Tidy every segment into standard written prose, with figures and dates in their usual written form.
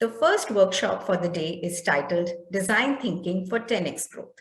The first workshop for the day is titled Design Thinking for 10x Growth.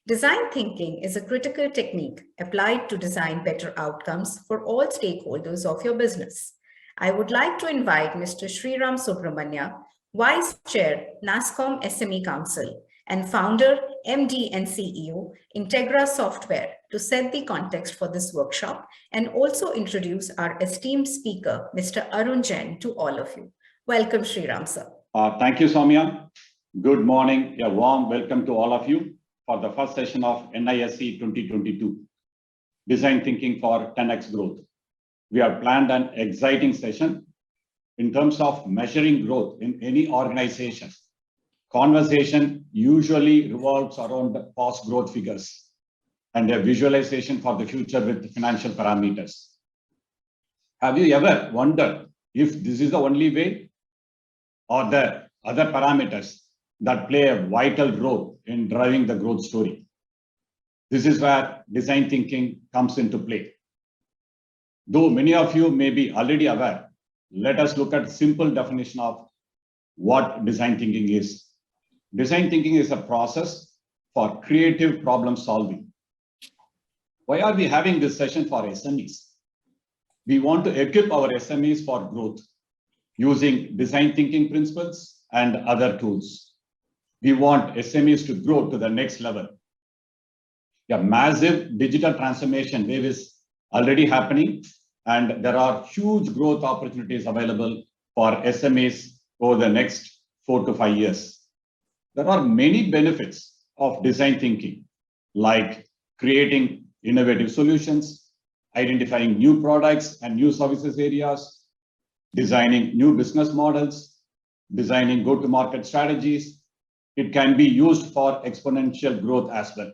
Design thinking is a critical technique applied to design better outcomes for all stakeholders of your business. I would like to invite Mr. Sriram Subramanya, Vice Chair, NASCOM SME Council, and founder, MD and CEO, Integra Software, to set the context for this workshop and also introduce our esteemed speaker, Mr. Arun Jain, to all of you. Welcome, Sriram, sir. Thank you, Soumya. Good morning. A warm welcome to all of you for the first session of NISC 2022, Design Thinking for 10x Growth. We have planned an exciting session in terms of measuring growth in any organization. Conversation usually revolves around the past growth figures and a visualization for the future with financial parameters. Have you ever wondered if this is the only way, or there are other parameters that play a vital role in driving the growth story? This is where design thinking comes into play. Though many of you may be already aware, let us look at a simple definition of what design thinking is. Design thinking is a process for creative problem solving. Why are we having this session for SMEs? We want to equip our SMEs for growth using design thinking principles and other tools. We want SMEs to grow to the next level. A massive digital transformation wave is already happening, and there are huge growth opportunities available for SMEs over the next 4 to 5 years. There are many benefits of design thinking, like creating innovative solutions, identifying new products and new services areas, designing new business models, designing go-to-market strategies. It can be used for exponential growth as well.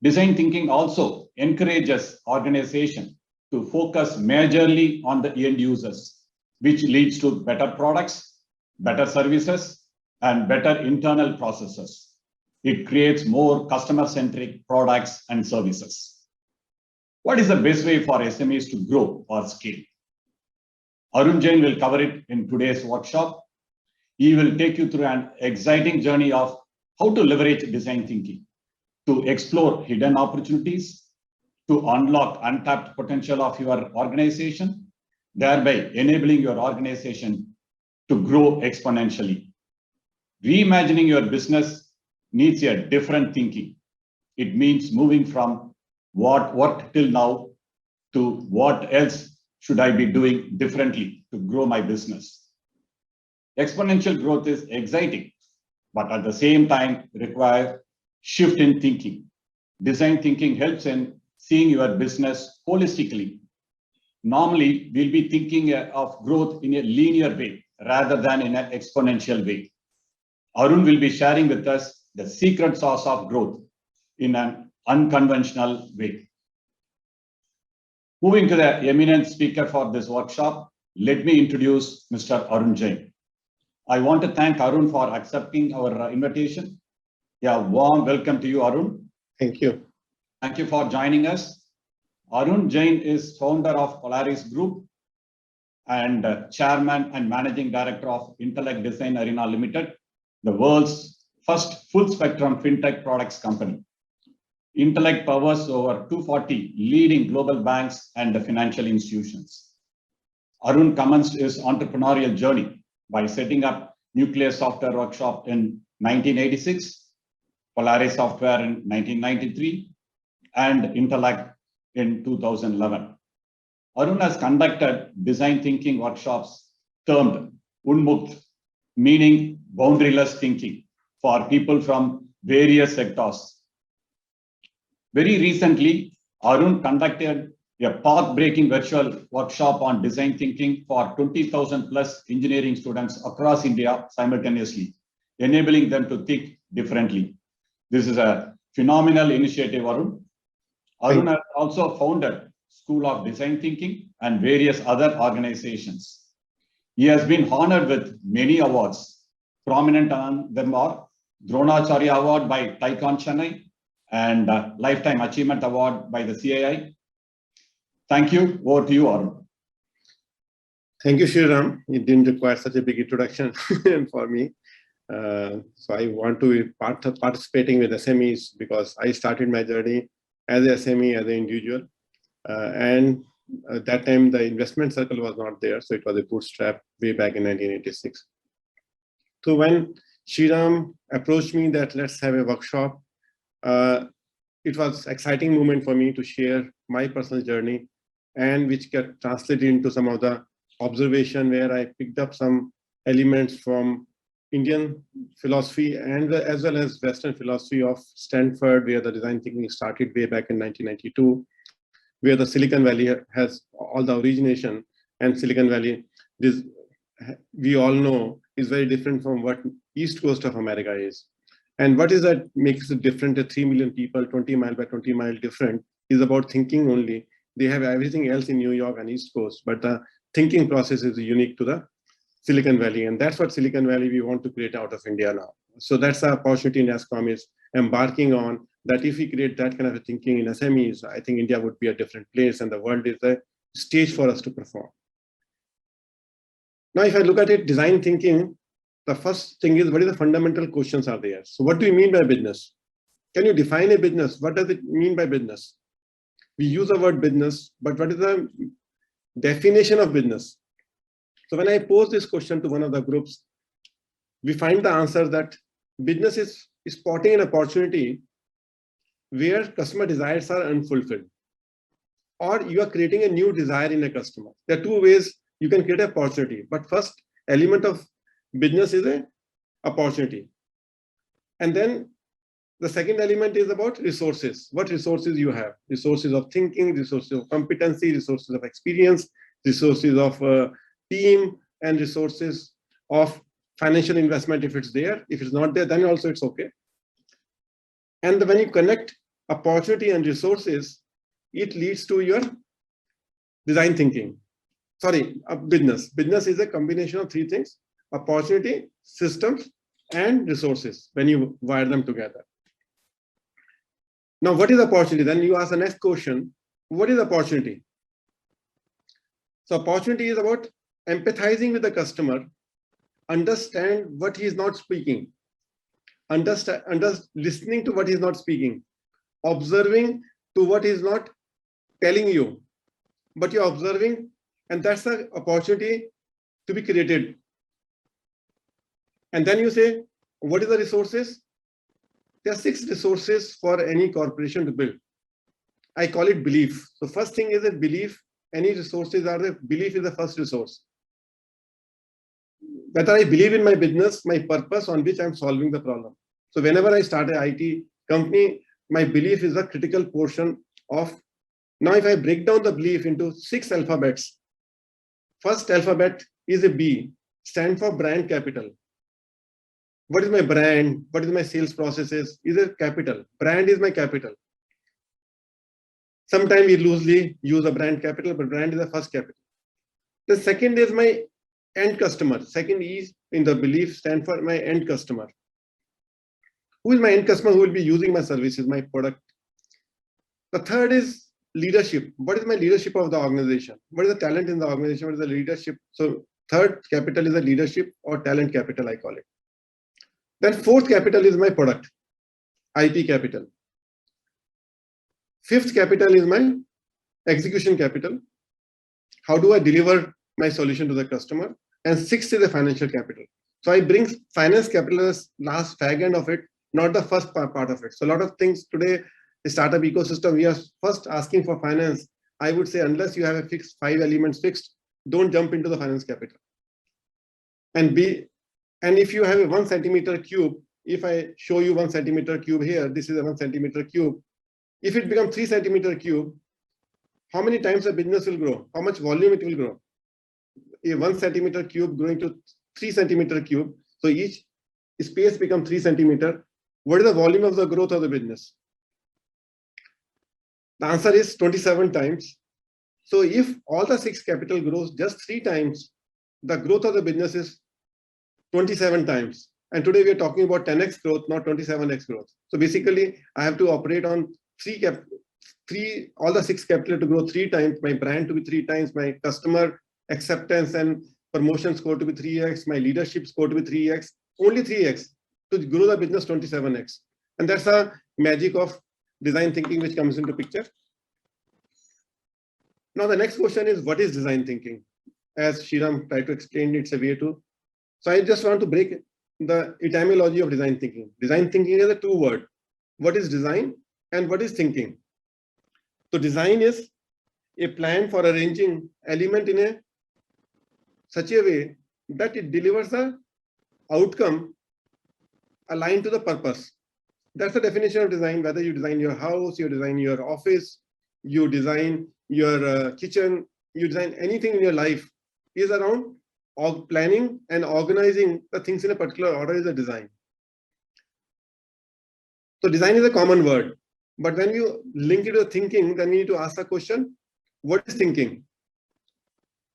Design thinking also encourages organizations to focus majorly on the end users, which leads to better products, better services, and better internal processes. It creates more customer-centric products and services. What is the best way for SMEs to grow or scale? Arun Jain will cover it in today's workshop. He will take you through an exciting journey of how to leverage design thinking to explore hidden opportunities, to unlock untapped potential of your organization, thereby enabling your organization to grow exponentially. Reimagining your business needs a different thinking. It means moving from what worked till now to what else should I be doing differently to grow my business. Exponential growth is exciting, but at the same time requires shift in thinking. Design thinking helps in seeing your business holistically. Normally, we'll be thinking of growth in a linear way rather than in an exponential way. Arun will be sharing with us the secret sauce of growth in an unconventional way. Moving to the eminent speaker for this workshop, let me introduce Mr. Arun Jain. I want to thank Arun for accepting our invitation. Warm welcome to you, Arun. Thank you. Thank you for joining us. Arun Jain is founder of Polaris Group and chairman and managing director of Intellect Design Arena Limited, the world's first full-spectrum fintech products company. Intellect powers over 240 leading global banks and financial institutions. Arun commenced his entrepreneurial journey by setting up Nuclear Software Workshop in 1986, Polaris Software in 1993, and Intellect in 2011. Arun has conducted design thinking workshops termed Unmukt, meaning boundaryless thinking, for people from various sectors. Very recently, Arun conducted a path-breaking virtual workshop on design thinking for 20,000 plus engineering students across India simultaneously, enabling them to think differently. This is a phenomenal initiative, Arun. Arun has also founded School of Design Thinking and various other organizations. He has been honored with many awards. Prominent among them are Dronacharya Award by Tycon Chennai and Lifetime Achievement Award by the CAI. Thank you. Over to you, Arun. Thank you, Sriram. It didn't require such a big introduction for me. So I want to be participating with SMEs because I started my journey as a SME, as an individual. And at that time, the investment circle was not there. So it was a bootstrap way back in 1986. So when Sriram approached me that let's have a workshop, it was an exciting moment for me to share my personal journey and which get translated into some of the observation where I picked up some elements from Indian philosophy and as well as Western philosophy of Stanford, where the design thinking started way back in 1992, where the Silicon Valley has all the origination, and Silicon Valley, this we all know, is very different from what East Coast of America is. And what is that makes it different to 3 million people, 20 mile by 20 mile different, is about thinking only. They have everything else in New York and East Coast, but the thinking process is unique to the Silicon Valley. And that's what Silicon Valley we want to create out of India now. So that's the opportunity NASCOM is embarking on, that if we create that kind of a thinking in SMEs, I think India would be a different place and the world is a stage for us to perform. Now, if I look at it, design thinking, the first thing is, what is the fundamental questions are there? So what do you mean by business? Can you define a business? What does it mean by business? We use the word business, but what is the definition of business? So when I pose this question to one of the groups, we find the answer that business is spotting an opportunity where customer desires are unfulfilled, or you are creating a new desire in a customer. There are two ways you can create an opportunity, but first element of business is an opportunity. And then the second element is about resources. What resources you have? Resources of thinking, resources of competency, resources of experience, resources of team, and resources of financial investment if it's there. If it's not there, then also it's okay. And when you connect opportunity and resources, it leads to your design thinking. Sorry, business. Business is a combination of three things: opportunity, systems, and resources when you wire them together. Now, what is opportunity? Then you ask the next question, what is opportunity? So opportunity is about empathizing with the customer, understand what he is not speaking, listening to what he is not speaking, observing to what he is not telling you, but you're observing, and that's the opportunity to be created. And then you say, what is the resources? There are 6 resources for any corporation to build. I call it belief. So first thing is a belief. Any resources are the belief is the first resource. Whether I believe in my business, my purpose on which I'm solving the problem. So whenever I start an IT company, my belief is a critical portion of. Now, if I break down the belief into 6 alphabets, first alphabet is a B, stand for brand capital. What is my brand? What is my sales processes? Is a capital. Brand is my capital. Sometimes we loosely use a brand capital, but brand is the first capital. The second is my end customer. Second is in the belief stand for my end customer. Who is my end customer who will be using my services, my product? The third is leadership. What is my leadership of the organization? What is the talent in the organization? What is the leadership? So third capital is the leadership or talent capital, I call it. Then fourth capital is my product, IP capital. Fifth capital is my execution capital. How do I deliver my solution to the customer? And sixth is the financial capital. So I bring finance capital as last fag end of it, not the first part of it. So a lot of things today, the startup ecosystem, we are first asking for finance. I would say unless you have a fixed 5 elements fixed, don't jump into the finance capital. And if you have a 1 centimeter cube, if I show you 1 centimeter cube here, this is a 1 centimeter cube. If it becomes 3 centimeter cube, how many times the business will grow? How much volume it will grow? A 1 centimeter cube growing to 3 centimeter cube. So each space becomes 3 centimeter. What is the volume of the growth of the business? The answer is 27 times. So if all the 6 capital grows just 3 times, the growth of the business is 27 times. And today we are talking about 10x growth, not 27x growth. So basically, I have to operate on all the 6 capital to grow 3 times, my brand to be 3 times, my customer acceptance and promotion score to be 3x, my leadership score to be 3x, only 3x to grow the business 27x. And that's the magic of design thinking which comes into picture. Now the next question is, what is design thinking? As Sriram tried to explain, it's a way to. So I just want to break the etymology of design thinking. Design thinking is a two word. What is design and what is thinking? So design is a plan for arranging element in a such a way that it delivers the outcome aligned to the purpose. That's the definition of design. Whether you design your house, you design your office, you design your kitchen, you design anything in your life, is around planning and organizing the things in a particular order is a design. So design is a common word, but when you link it to thinking, then we need to ask the question, what is thinking?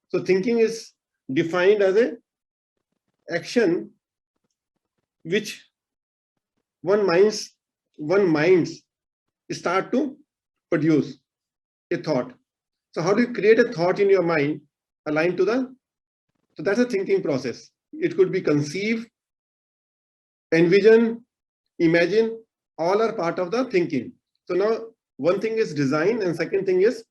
So thinking is defined as a action which one minds start to produce a thought. So how do you create a thought in your mind aligned to the, so that's a thinking process. It could be conceive, envision, imagine, all are part of the thinking. So now one thing is design and second thing is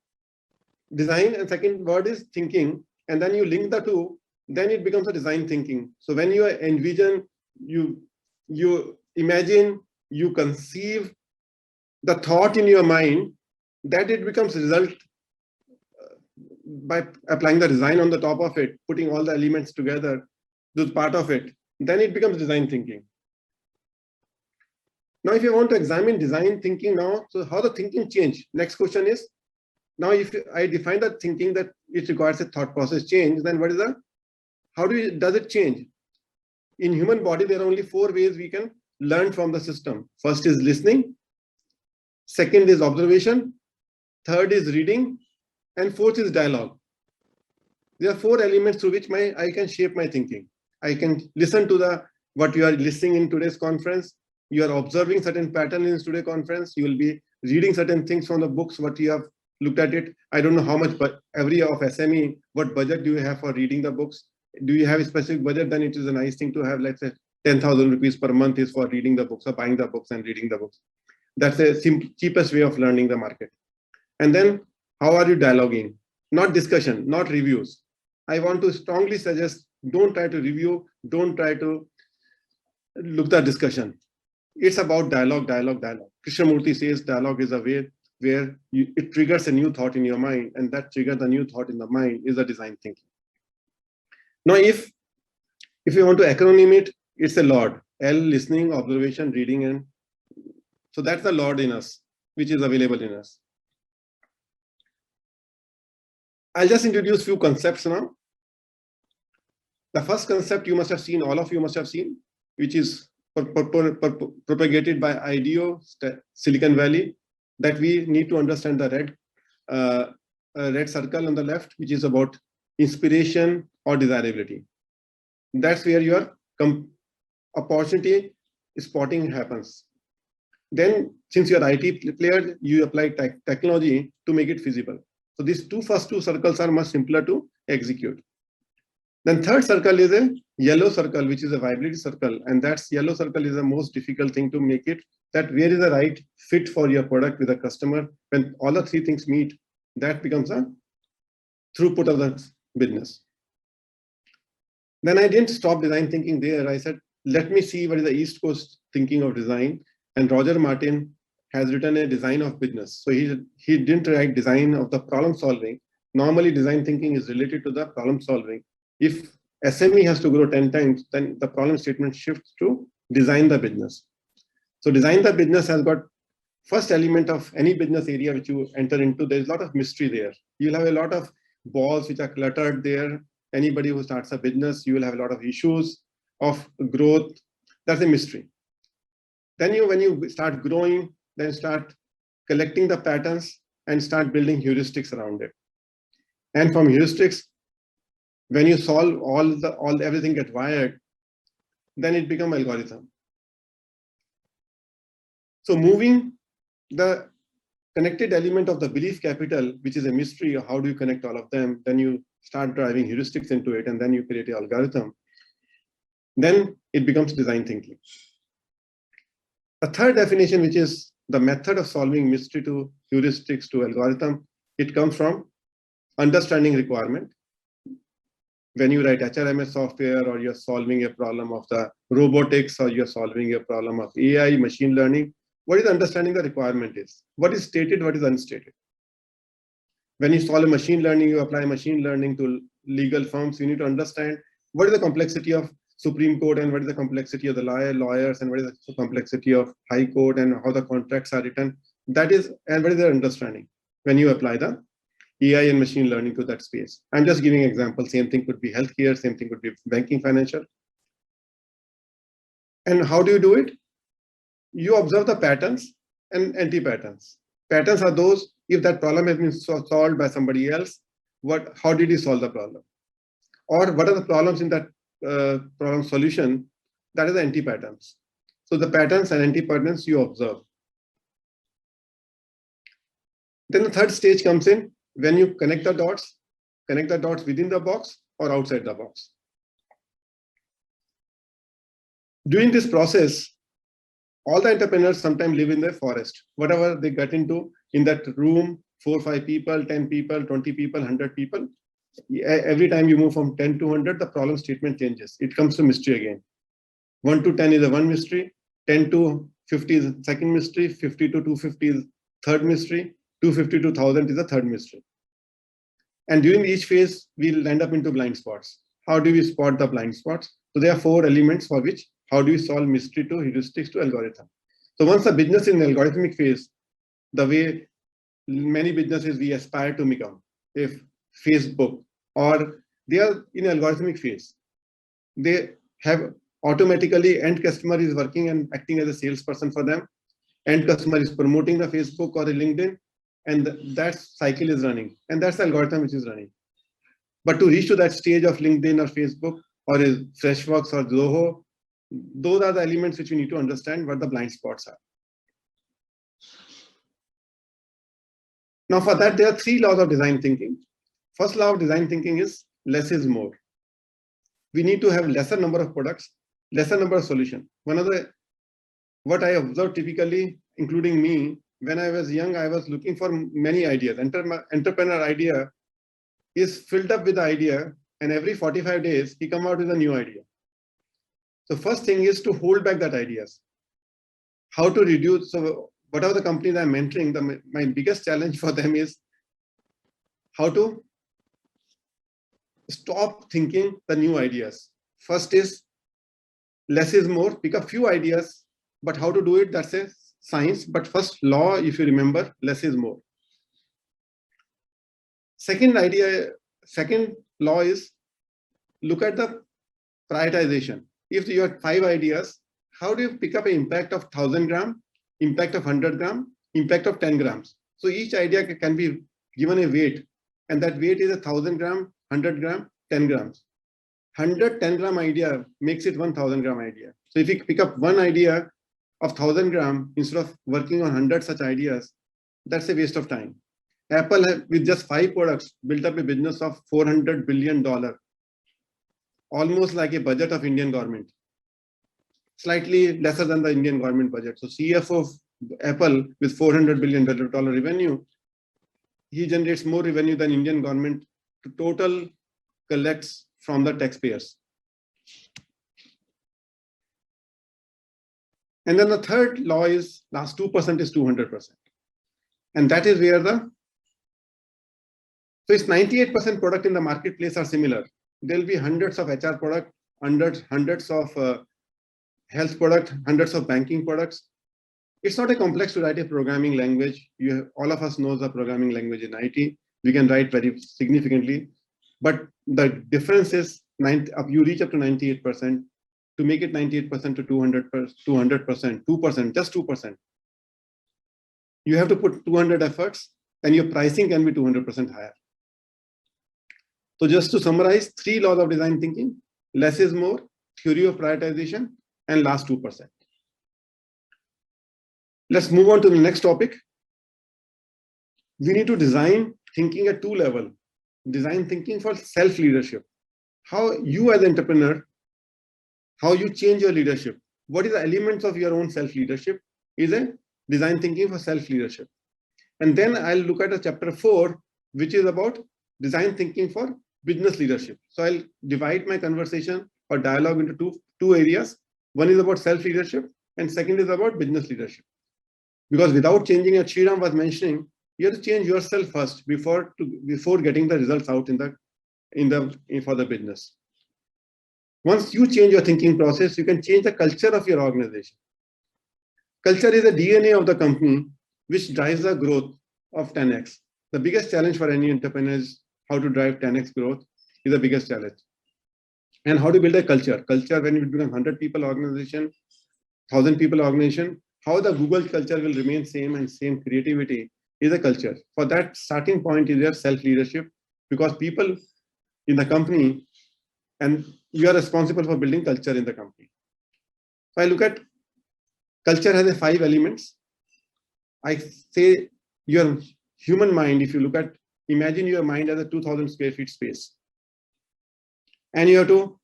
design and second word is thinking, and then you link the two, then it becomes a design thinking. So when you envision, you imagine, you conceive the thought in your mind, that it becomes result by applying the design on the top of it, putting all the elements together, those part of it, then it becomes design thinking. Now, if you want to examine design thinking now, so how the thinking change? Next question is, now if I define that thinking that it requires a thought process change, then what is the, how does it change? In human body, there are only 4 ways we can learn from the system. First is listening, second is observation, third is reading, and fourth is dialogue. There are 4 elements through which I can shape my thinking. I can listen to what you are listening in today's conference. You are observing certain patterns in today's conference. You will be reading certain things from the books, what you have looked at it. I don't know how much, but every year of SME, what budget do you have for reading the books? Do you have a specific budget? Then it is a nice thing to have, let's say 10,000 rupees per month is for reading the books or buying the books and reading the books. That's the cheapest way of learning the market. And then how are you dialoguing? Not discussion, not reviews. I want to strongly suggest, don't try to review, don't try to look at discussion. It's about dialogue, dialogue, dialogue. Krishnamurti says dialogue is a way where it triggers a new thought in your mind, and that triggers the new thought in the mind is a design thinking. Now, if you want to acronym it, it's a LORD. L, listening, observation, reading, and so that's the LORD in us, which is available in us. I'll just introduce few concepts now. The first concept you must have seen, all of you must have seen, which is propagated by IDEO, Silicon Valley, that we need to understand the red circle on the left, which is about inspiration or desirability. That's where your opportunity spotting happens. Then, since you're IT player, you apply technology to make it feasible. So these first two circles are much simpler to execute. Then third circle is a yellow circle, which is a viability circle. And that's yellow circle is the most difficult thing to make it, that where is the right fit for your product with the customer. When all the 3 things meet, that becomes a throughput of the business. Then I didn't stop design thinking there. I said, let me see what is the East Coast thinking of design. And Roger Martin has written a design of business. So he didn't write design of the problem solving. Normally design thinking is related to the problem solving. If SME has to grow 10 times, then the problem statement shifts to design the business. So design the business has got first element of any business area which you enter into, there's a lot of mystery there. You'll have a lot of balls which are cluttered there. Anybody who starts a business, you will have a lot of issues of growth. That's a mystery. Then when you start growing, then start collecting the patterns and start building heuristics around it. And from heuristics, when you solve everything get wired, then it becomes algorithm. So moving the connected element of the belief capital, which is a mystery of how do you connect all of them, then you start driving heuristics into it, and then you create an algorithm, then it becomes design thinking. The third definition, which is the method of solving mystery to heuristics to algorithm, it comes from understanding requirement. When you write HRMS software, or you're solving a problem of the robotics, or you're solving a problem of AI, machine learning, what is understanding the requirement is? What is stated, what is unstated? When you solve a machine learning, you apply machine learning to legal firms, you need to understand what is the complexity of Supreme Court, and what is the complexity of the lawyers, and what is the complexity of High Court, and how the contracts are written. That is, and what is their understanding when you apply the AI and machine learning to that space. I'm just giving an example. Same thing could be healthcare, same thing could be banking, financial. And how do you do it? You observe the patterns and anti-patterns. Patterns are those, if that problem has been solved by somebody else, how did he solve the problem? Or what are the problems in that problem solution? That is the anti-patterns. So the patterns and anti-patterns you observe. Then the third stage comes in when you connect the dots within the box or outside the box. During this process, all the entrepreneurs sometimes live in the forest. Whatever they get into in that room, 4 or 5 people, 10 people, 20 people, 100 people, every time you move from 10 to 100, the problem statement changes. It comes to mystery again. 1 to 10 is a one mystery, 10 to 50 is a second mystery, 50 to 250 is third mystery, 250 to 1000 is a third mystery. And during each phase, we'll end up into blind spots. How do we spot the blind spots? So there are 4 elements for which, how do we solve mystery to heuristics to algorithm? So once the business is in the algorithmic phase, the way many businesses we aspire to become, if Facebook, or they are in algorithmic phase, they have automatically end customer is working and acting as a salesperson for them. End customer is promoting the Facebook or a LinkedIn, and that cycle is running, and that's the algorithm which is running. But to reach to that stage of LinkedIn or Facebook or Freshworks or Zoho, those are the elements which you need to understand what the blind spots are. Now for that, there are 3 laws of design thinking. First law of design thinking is less is more. We need to have lesser number of products, lesser number of solutions. What I observed typically, including me, when I was young, I was looking for many ideas. Entrepreneur idea is filled up with the idea, and every 45 days, he come out with a new idea. So first thing is to hold back that ideas. How to reduce, so whatever the companies I'm mentoring, my biggest challenge for them is how to stop thinking the new ideas. First is less is more, pick up few ideas, but how to do it, that's a science. But first law, if you remember, less is more. Second law is look at the prioritization. If you have 5 ideas, how do you pick up an impact of 1000 gram, impact of 100 gram, impact of 10 grams? So each idea can be given a weight, and that weight is 1000 gram, 100 gram, 10 grams. 110 gram idea makes it 1000 gram idea. So if you pick up one idea of 1000 gram instead of working on 100 such ideas, that's a waste of time. Apple, with just 5 products, built up a business of $400 billion, almost like a budget of Indian government, slightly lesser than the Indian government budget. So CFO of Apple with $400 billion revenue, he generates more revenue than Indian government total collects from the taxpayers. And then the third law is last 2% is 200%. And that is where so it's 98% product in the marketplace are similar. There'll be hundreds of HR product, hundreds of health product, hundreds of banking products. It's not a complex to write a programming language. All of us knows the programming language in IT. We can write very significantly, but the difference is you reach up to 98%. To make it 98% to 200%, 2%, just 2%. You have to put 200 efforts, and your pricing can be 200% higher. So just to summarize, 3 laws of design thinking: less is more, theory of prioritization, and last 2%. Let's move on to the next topic. We need to design thinking at 2 levels. design thinking for self-leadership. How you as an entrepreneur, how you change your leadership. What is the elements of your own self-leadership is a design thinking for self-leadership. And then I'll look at a chapter 4, which is about design thinking for business leadership. So I'll divide my conversation or dialogue into two areas. One is about self-leadership and second is about business leadership. Because without changing, as Sriram was mentioning, you have to change yourself first before getting the results out for the business. Once you change your thinking process, you can change the culture of your organization. Culture is the DNA of the company, which drives the growth of 10x. The biggest challenge for any entrepreneur is how to drive 10x growth is the biggest challenge. And how to build a culture. Culture, when you do a 100 people organization, 1,000 people organization, how the Google culture will remain same and same creativity is a culture. For that starting point is your self-leadership, because people in the company and you are responsible for building culture in the company. So I look at culture has 5 elements. I say your human mind, if you look at, imagine your mind as a 2,000 square feet space. And you have to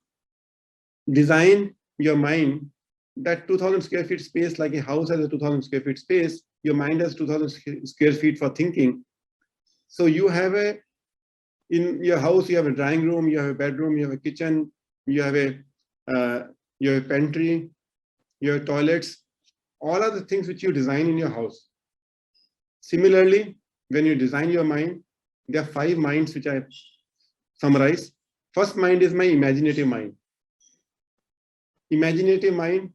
design your mind that 2,000 square feet space, like a house has a 2,000 square feet space, your mind has 2,000 square feet for thinking. So you have in your house, you have a drawing room, you have a bedroom, you have a kitchen, you have a pantry, you have toilets, all are the things which you design in your house. Similarly, when you design your mind, there are 5 minds which I summarize. First mind is my imaginative mind. Imaginative mind,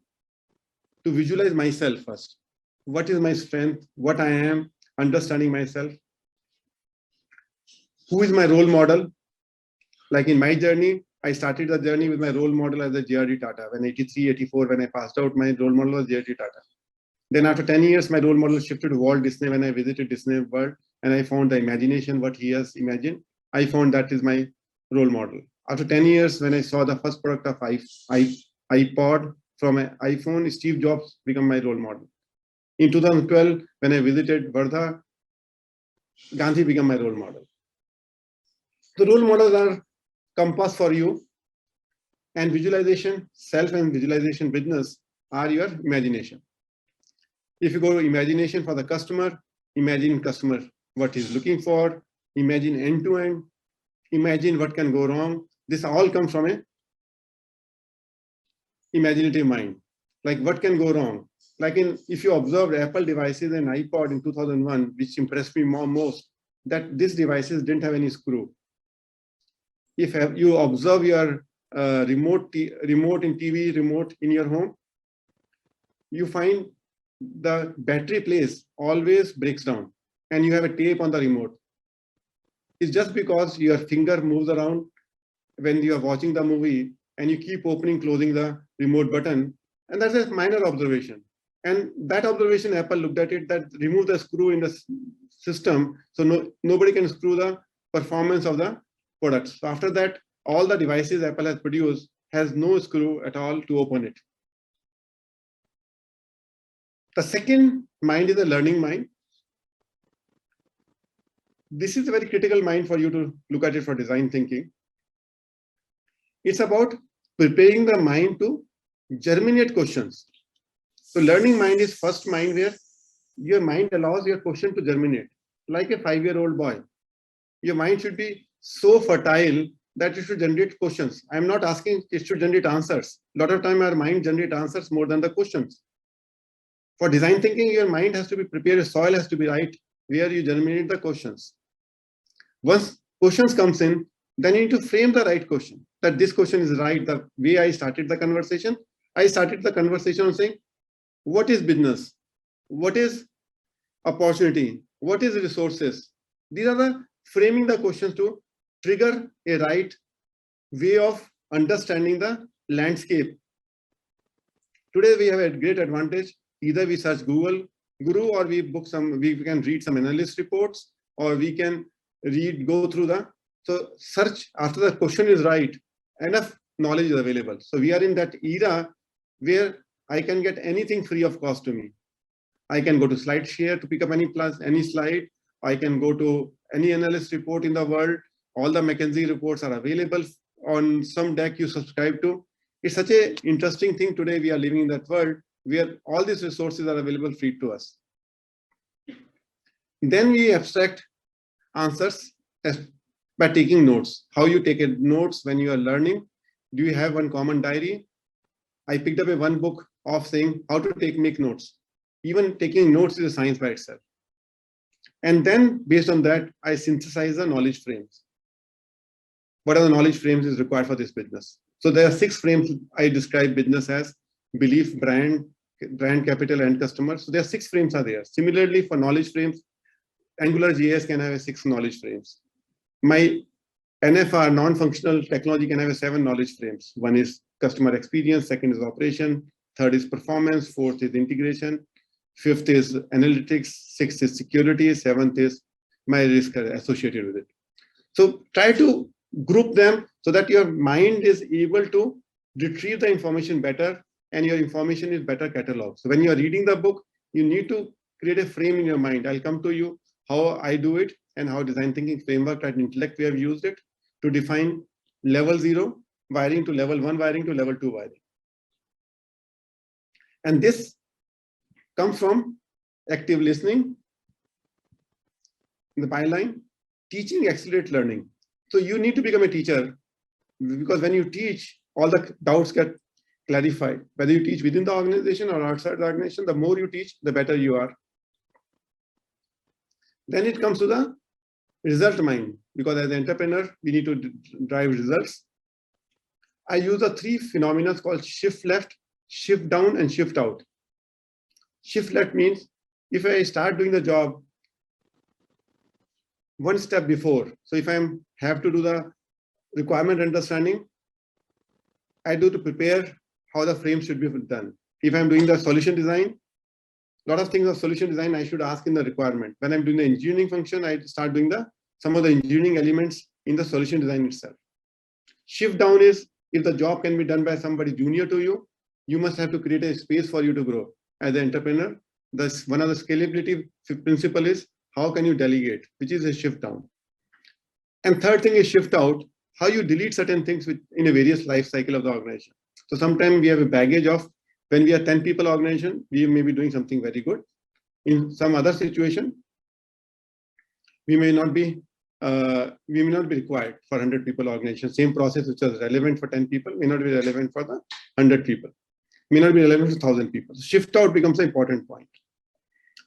to visualize myself first. What is my strength? What I am? Understanding myself. Who is my role model? Like in my journey, I started the journey with my role model as a J.R.D. Tata. When 83, 84, when I passed out, my role model was J.R.D. Tata. Then after 10 years, my role model shifted to Walt Disney when I visited Disney World and I found the imagination, what he has imagined. I found that is my role model. After 10 years, when I saw the first product of iPod from an iPhone, Steve Jobs became my role model. In 2012, when I visited Wardha, Gandhi became my role model. The role models are compass for you, and visualization, self and visualization business are your imagination. If you go to imagination for the customer, imagine customer what he's looking for, imagine end-to-end, imagine what can go wrong. This all comes from a imaginative mind. Like what can go wrong? Like if you observed Apple devices and iPod in 2001, which impressed me most, that these devices didn't have any screw. If you observe your remote in TV, remote in your home, you find the battery place always breaks down and you have a tape on the remote. It's just because your finger moves around when you are watching the movie and you keep opening, closing the remote button. And that's a minor observation. And that observation, Apple looked at it, that remove the screw in the system. So nobody can screw the performance of the products. So after that, all the devices Apple has produced has no screw at all to open it. The second mind is the learning mind. This is a very critical mind for you to look at it for design thinking. It's about preparing the mind to germinate questions. So learning mind is first mind where your mind allows your question to germinate. Like a 5-year-old boy, your mind should be so fertile that it should generate questions. I'm not asking it should generate answers. A lot of time our mind generates answers more than the questions. For design thinking, your mind has to be prepared, your soil has to be right, where you germinate the questions. Once questions comes in, then you need to frame the right question, that this question is right. The way I started the conversation on saying, what is business? What is opportunity? What is resources? These are the framing the questions to trigger a right way of understanding the landscape. Today we have a great advantage. Either we search Google Guru, or we can read some analyst reports, or we can go through so search after the question is right, enough knowledge is available. So we are in that era where I can get anything free of cost to me. I can go to SlideShare to pick up any slide. I can go to any analyst report in the world, All the McKinsey reports are available on some deck you subscribe to. It's such an interesting thing today. We are living in that world where all these resources are available free to us. Then we abstract answers by taking notes. How you take notes when you are learning. Do you have one common diary? I picked up one book of saying how to make notes. Even taking notes is a science by itself. And then based on that, I synthesize the knowledge frames. What are the knowledge frames is required for this business? So there are 6 frames I describe business as: belief, brand, capital, and customer. So there are 6 frames are there. Similarly, for knowledge frames, Angular JS can have 6 knowledge frames. My NFR, non-functional technology, can have 7 knowledge frames. One is customer experience, second is operation, third is performance, fourth is integration, fifth is analytics, sixth is security, seventh is my risk associated with it. So try to group them so that your mind is able to retrieve the information better and your information is better cataloged. So when you are reading the book, you need to create a frame in your mind. I'll come to you how I do it and how design thinking framework at Intellect we have used it to define level 0 wiring to level 1 wiring to level 2 wiring. And this comes from active listening, in the byline, teaching accelerate learning. So you need to become a teacher, because when you teach, all the doubts get clarified. Whether you teach within the organization or outside the organization, the more you teach, the better you are. Then it comes to the result mind, because as an entrepreneur, we need to drive results. I use the 3 phenomena called shift left, shift down, and shift out. Shift left means if I start doing the job one step before. So if I have to do the requirement understanding, I do to prepare how the frame should be done. If I'm doing the solution design, a lot of things of solution design I should ask in the requirement. When I'm doing the engineering function, I start doing some of the engineering elements in the solution design itself. Shift down is if the job can be done by somebody junior to you, you must have to create a space for you to grow. As an entrepreneur, one of the scalability principle is how can you delegate, which is a shift down. And third thing is shift out, how you delete certain things in a various life cycle of the organization. So sometimes we have a baggage of when we are 10 people organization, we may be doing something very good. In some other situation, we may not be required for 100 people organization. Same process which is relevant for 10 people may not be relevant for the 100 people, may not be relevant to 1,000 people. So shift out becomes an important point.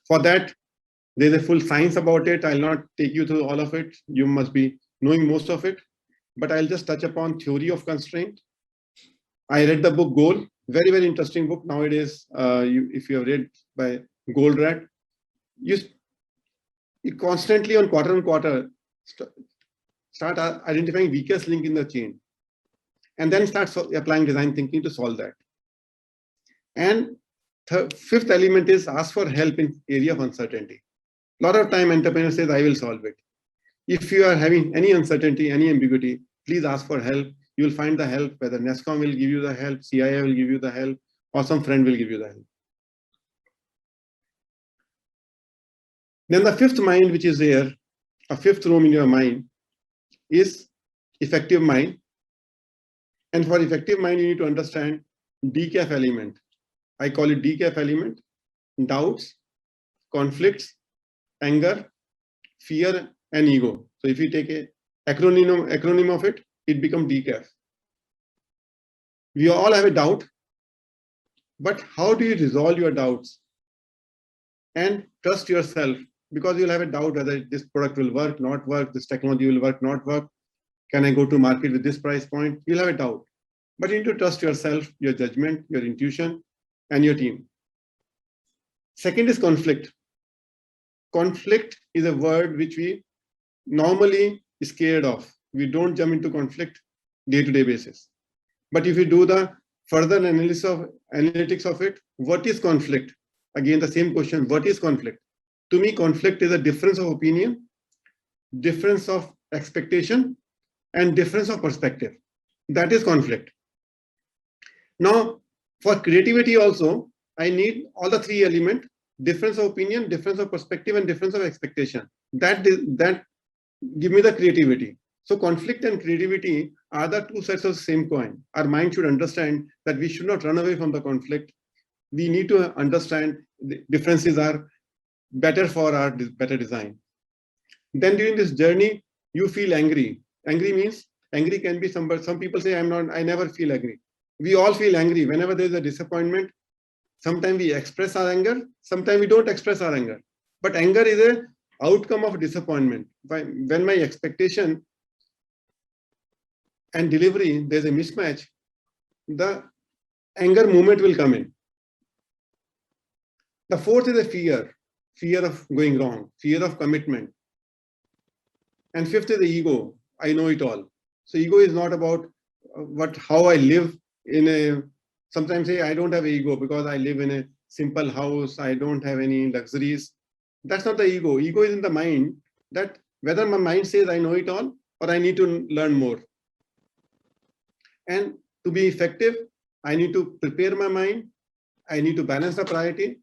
For that, there's a full science about it. I'll not take you through all of it. You must be knowing most of it, but I'll just touch upon theory of constraint. I read the book Goal, very, very interesting book nowadays. If you have read by Goldratt, you constantly on quarter start identifying weakest link in the chain, and then start applying design thinking to solve that. And fifth element is ask for help in area of uncertainty. A lot of time entrepreneur says, I will solve it. If you are having any uncertainty, any ambiguity, please ask for help. You will find the help, whether NESCOM will give you the help, CIA will give you the help, or some friend will give you the help. Then the fifth mind, which is there, a fifth room in your mind, is effective mind. And for effective mind, you need to understand decaf element. I call it decaf element: doubts, conflicts, anger, fear, and ego. So if you take a acronym of it, it becomes decaf. We all have a doubt, but how do you resolve your doubts? And trust yourself, because you'll have a doubt whether this product will work, not work, this technology will work, not work. Can I go to market with this price point? You'll have a doubt. But you need to trust yourself, your judgment, your intuition, and your team. Second is conflict. Conflict is a word which we normally are scared of. We don't jump into conflict day-to-day basis. But if you do the further analytics of it, what is conflict? Again, the same question, what is conflict? To me, conflict is a difference of opinion, difference of expectation, and difference of perspective. That is conflict. Now, for creativity also, I need all the 3 elements: difference of opinion, difference of perspective, and difference of expectation. That give me the creativity. So conflict and creativity are the two sides of the same coin. Our mind should understand that we should not run away from the conflict. We need to understand the differences are better for our better design. Then during this journey, you feel angry. Angry means, angry can be some people say, I never feel angry. We all feel angry whenever there's a disappointment. Sometimes we express our anger, sometimes we don't express our anger. But anger is an outcome of disappointment. When my expectation and delivery, there's a mismatch, the anger movement will come in. The fourth is a fear of going wrong, fear of commitment. And fifth is the ego. I know it all. So ego is not about how I live in a, sometimes say I don't have ego because I live in a simple house. I don't have any luxuries. That's not the ego. Ego is in the mind, that whether my mind says I know it all or I need to learn more. And to be effective, I need to prepare my mind. I need to balance the priority,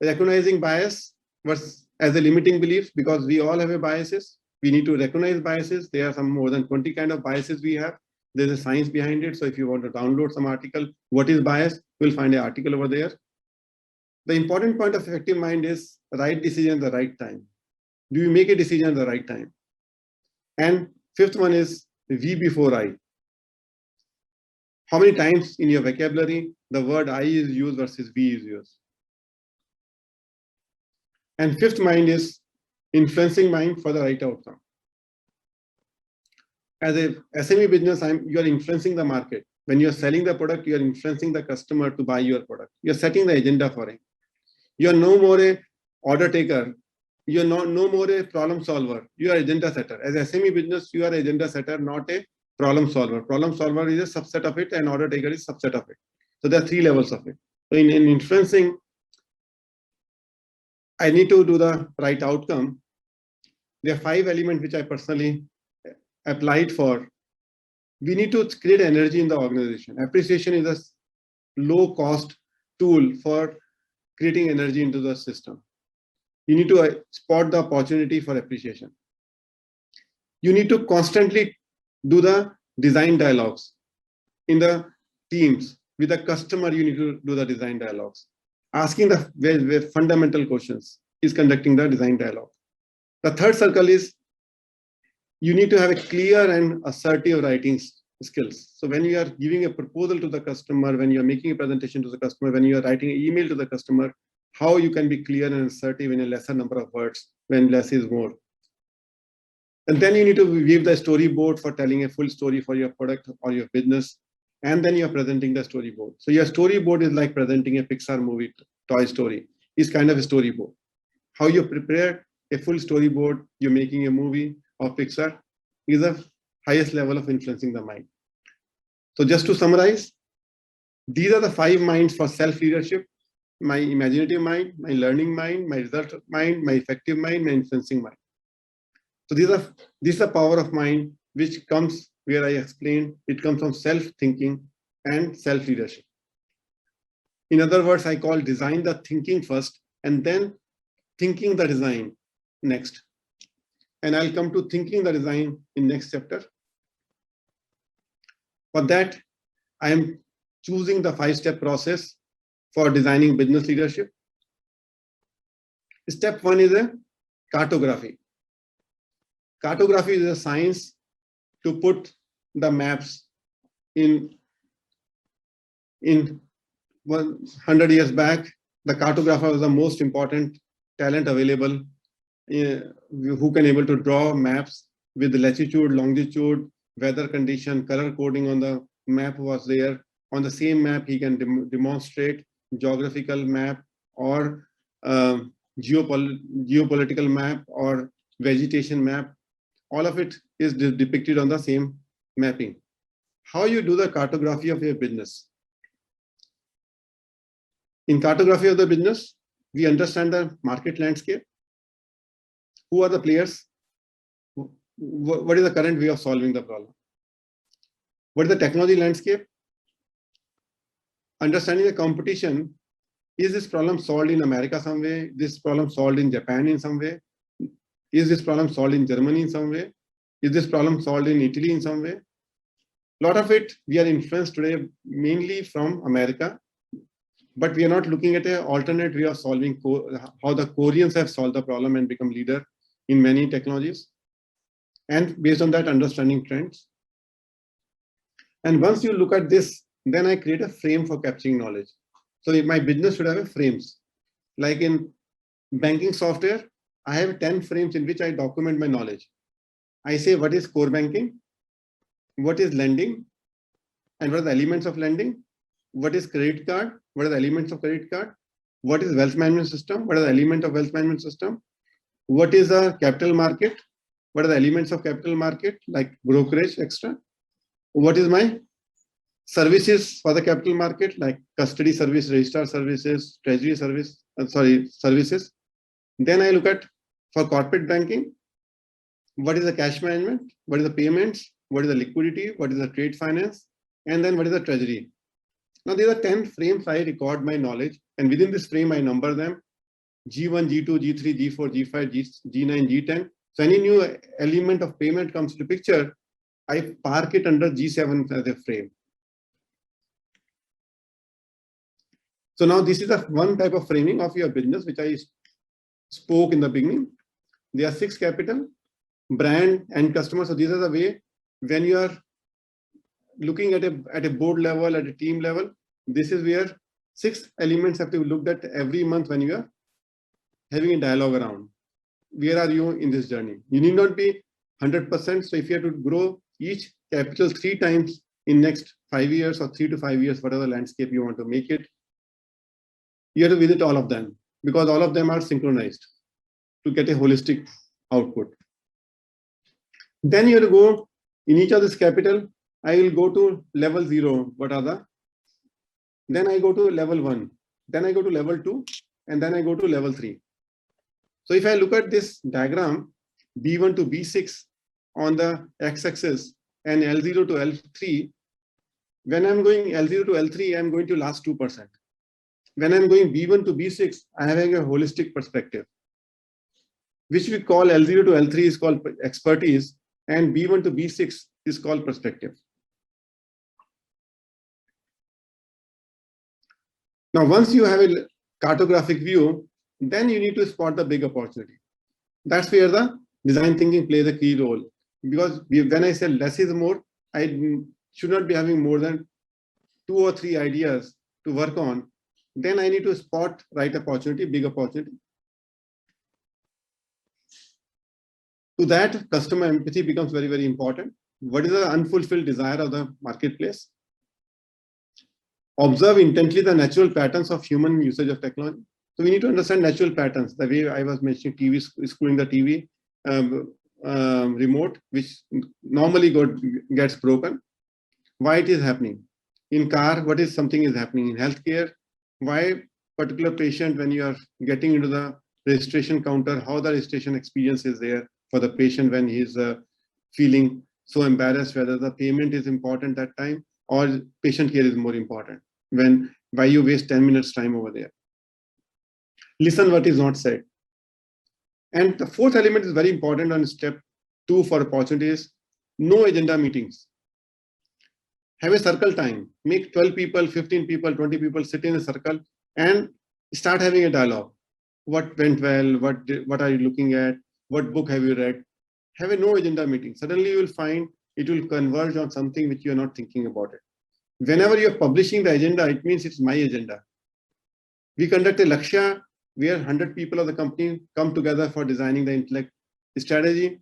recognizing bias versus as a limiting belief, because we all have a biases. We need to recognize biases. There are some more than 20 kind of biases we have. There's a science behind it. So if you want to download some article, what is bias, you'll find an article over there. The important point of effective mind is right decision at the right time. Do you make a decision at the right time? And fifth one is we before I. How many times in your vocabulary the word I is used versus we is used? And fifth mind is influencing mind for the right outcome. As a SME business, you are influencing the market. When you are selling the product, you are influencing the customer to buy your product. You are setting the agenda for it. You are no more a order taker. You are no more a problem solver. You are agenda setter. As a SME business, you are agenda setter, not a problem solver. Problem solver is a subset of it, and order taker is a subset of it. So there are three levels of it. So in influencing, I need to do the right outcome. There are 5 elements which I personally applied for. We need to create energy in the organization. Appreciation is a low cost tool for creating energy into the system. You need to spot the opportunity for appreciation. You need to constantly do the design dialogues in the teams. With the customer, you need to do the design dialogues. Asking the fundamental questions is conducting the design dialogue. The third circle is you need to have a clear and assertive writing skills. So when you are giving a proposal to the customer, when you are making a presentation to the customer, when you are writing an email to the customer, how you can be clear and assertive in a lesser number of words when less is more. And then you need to weave the storyboard for telling a full story for your product or your business. And then you're presenting the storyboard. So your storyboard is like presenting a Pixar movie, Toy Story. It's kind of a storyboard. How you prepare a full storyboard, you're making a movie of Pixar, is the highest level of influencing the mind. So just to summarize, these are the 5 minds for self-leadership: my imaginative mind, my learning mind, my result mind, my effective mind, my influencing mind. So this is the power of mind, which comes where I explained, it comes from self-thinking and self-leadership. In other words, I call design the thinking first and then thinking the design next. And I'll come to thinking the design in next chapter. For that, I am choosing the 5-step process for designing business leadership. Step 1 is a cartography. Cartography is a science to put the maps in 100 years back. The cartographer was the most important talent available who can able to draw maps with latitude, longitude, weather condition, color coding on the map was there. On the same map, he can demonstrate geographical map or geopolitical map or vegetation map. All of it is depicted on the same mapping. How you do the cartography of your business? In cartography of the business, we understand the market landscape. Who are the players? What is the current way of solving the problem? What is the technology landscape? Understanding the competition. Is this problem solved in America some way? This problem solved in Japan in some way? Is this problem solved in Germany in some way? Is this problem solved in Italy in some way? A lot of it, we are influenced today mainly from America, but we are not looking at an alternate way of solving how the Koreans have solved the problem and become leader in many technologies. And based on that, understanding trends. And once you look at this, then I create a frame for capturing knowledge. So my business should have a frames. Like in banking software, I have 10 frames in which I document my knowledge. I say what is core banking, what is lending, and what are the elements of lending, what is credit card, what are the elements of credit card, what is wealth management system, what are the elements of wealth management system, what is a capital market, what are the elements of capital market like brokerage, extra, what is my services for the capital market like custody service, registrar services, treasury service, services. Then I look at for corporate banking, what is the cash management, what is the payments, what is the liquidity, what is the trade finance, and then what is the treasury. Now these are 10 frames I record my knowledge, and within this frame I number them G1, G2, G3, G4, G5, G9, G10. So any new element of payment comes to picture, I park it under G7 as a frame. So now this is one type of framing of your business, which I spoke in the beginning. There are 6 capital, brand and customer. So these are the way when you are looking at a board level, at a team level, this is where 6 elements have to be looked at every month when you are having a dialogue around. Where are you in this journey? You need not be 100%. So if you have to grow each capital 3 times in next 5 years or 3 to 5 years, whatever landscape you want to make it, you have to visit all of them because all of them are synchronized to get a holistic output. Then you have to go in each of this capital. I will go to level 0. What are the? Then I go to level 1. Then I go to level 2. And then I go to level 3. So if I look at this diagram, B1 to B6 on the x-axis and L0 to L3, when I'm going L0 to L3, I'm going to last 2%. When I'm going B1 to B6, I'm having a holistic perspective, which we call L0 to L3 is called expertise, and B1 to B6 is called perspective. Now, once you have a cartographic view, then you need to spot the big opportunity. That's where the design thinking plays a key role. Because when I say less is more, I should not be having more than 2 or 3 ideas to work on. Then I need to spot right opportunity, big opportunity. To that, customer empathy becomes very, very important. What is the unfulfilled desire of the marketplace? Observe intently the natural patterns of human usage of technology. So we need to understand natural patterns. The way I was mentioning TV, screwing the TV remote, which normally gets broken. Why it is happening? In car, what is something is happening? In healthcare, why particular patient, when you are getting into the registration counter, how the registration experience is there for the patient when he is feeling so embarrassed, whether the payment is important that time or patient care is more important. Why you waste 10 minutes time over there? Listen what is not said. And the 4th element is very important on step 2 for opportunities. No agenda meetings. Have a circle time. Make 12 people, 15 people, 20 people sit in a circle and start having a dialogue. What went well? What are you looking at? What book have you read? Have a no agenda meeting. Suddenly you will find it will converge on something which you are not thinking about it. Whenever you are publishing the agenda, it means it's my agenda. We conduct a Lakshya where 100 people of the company come together for designing the Intellect strategy.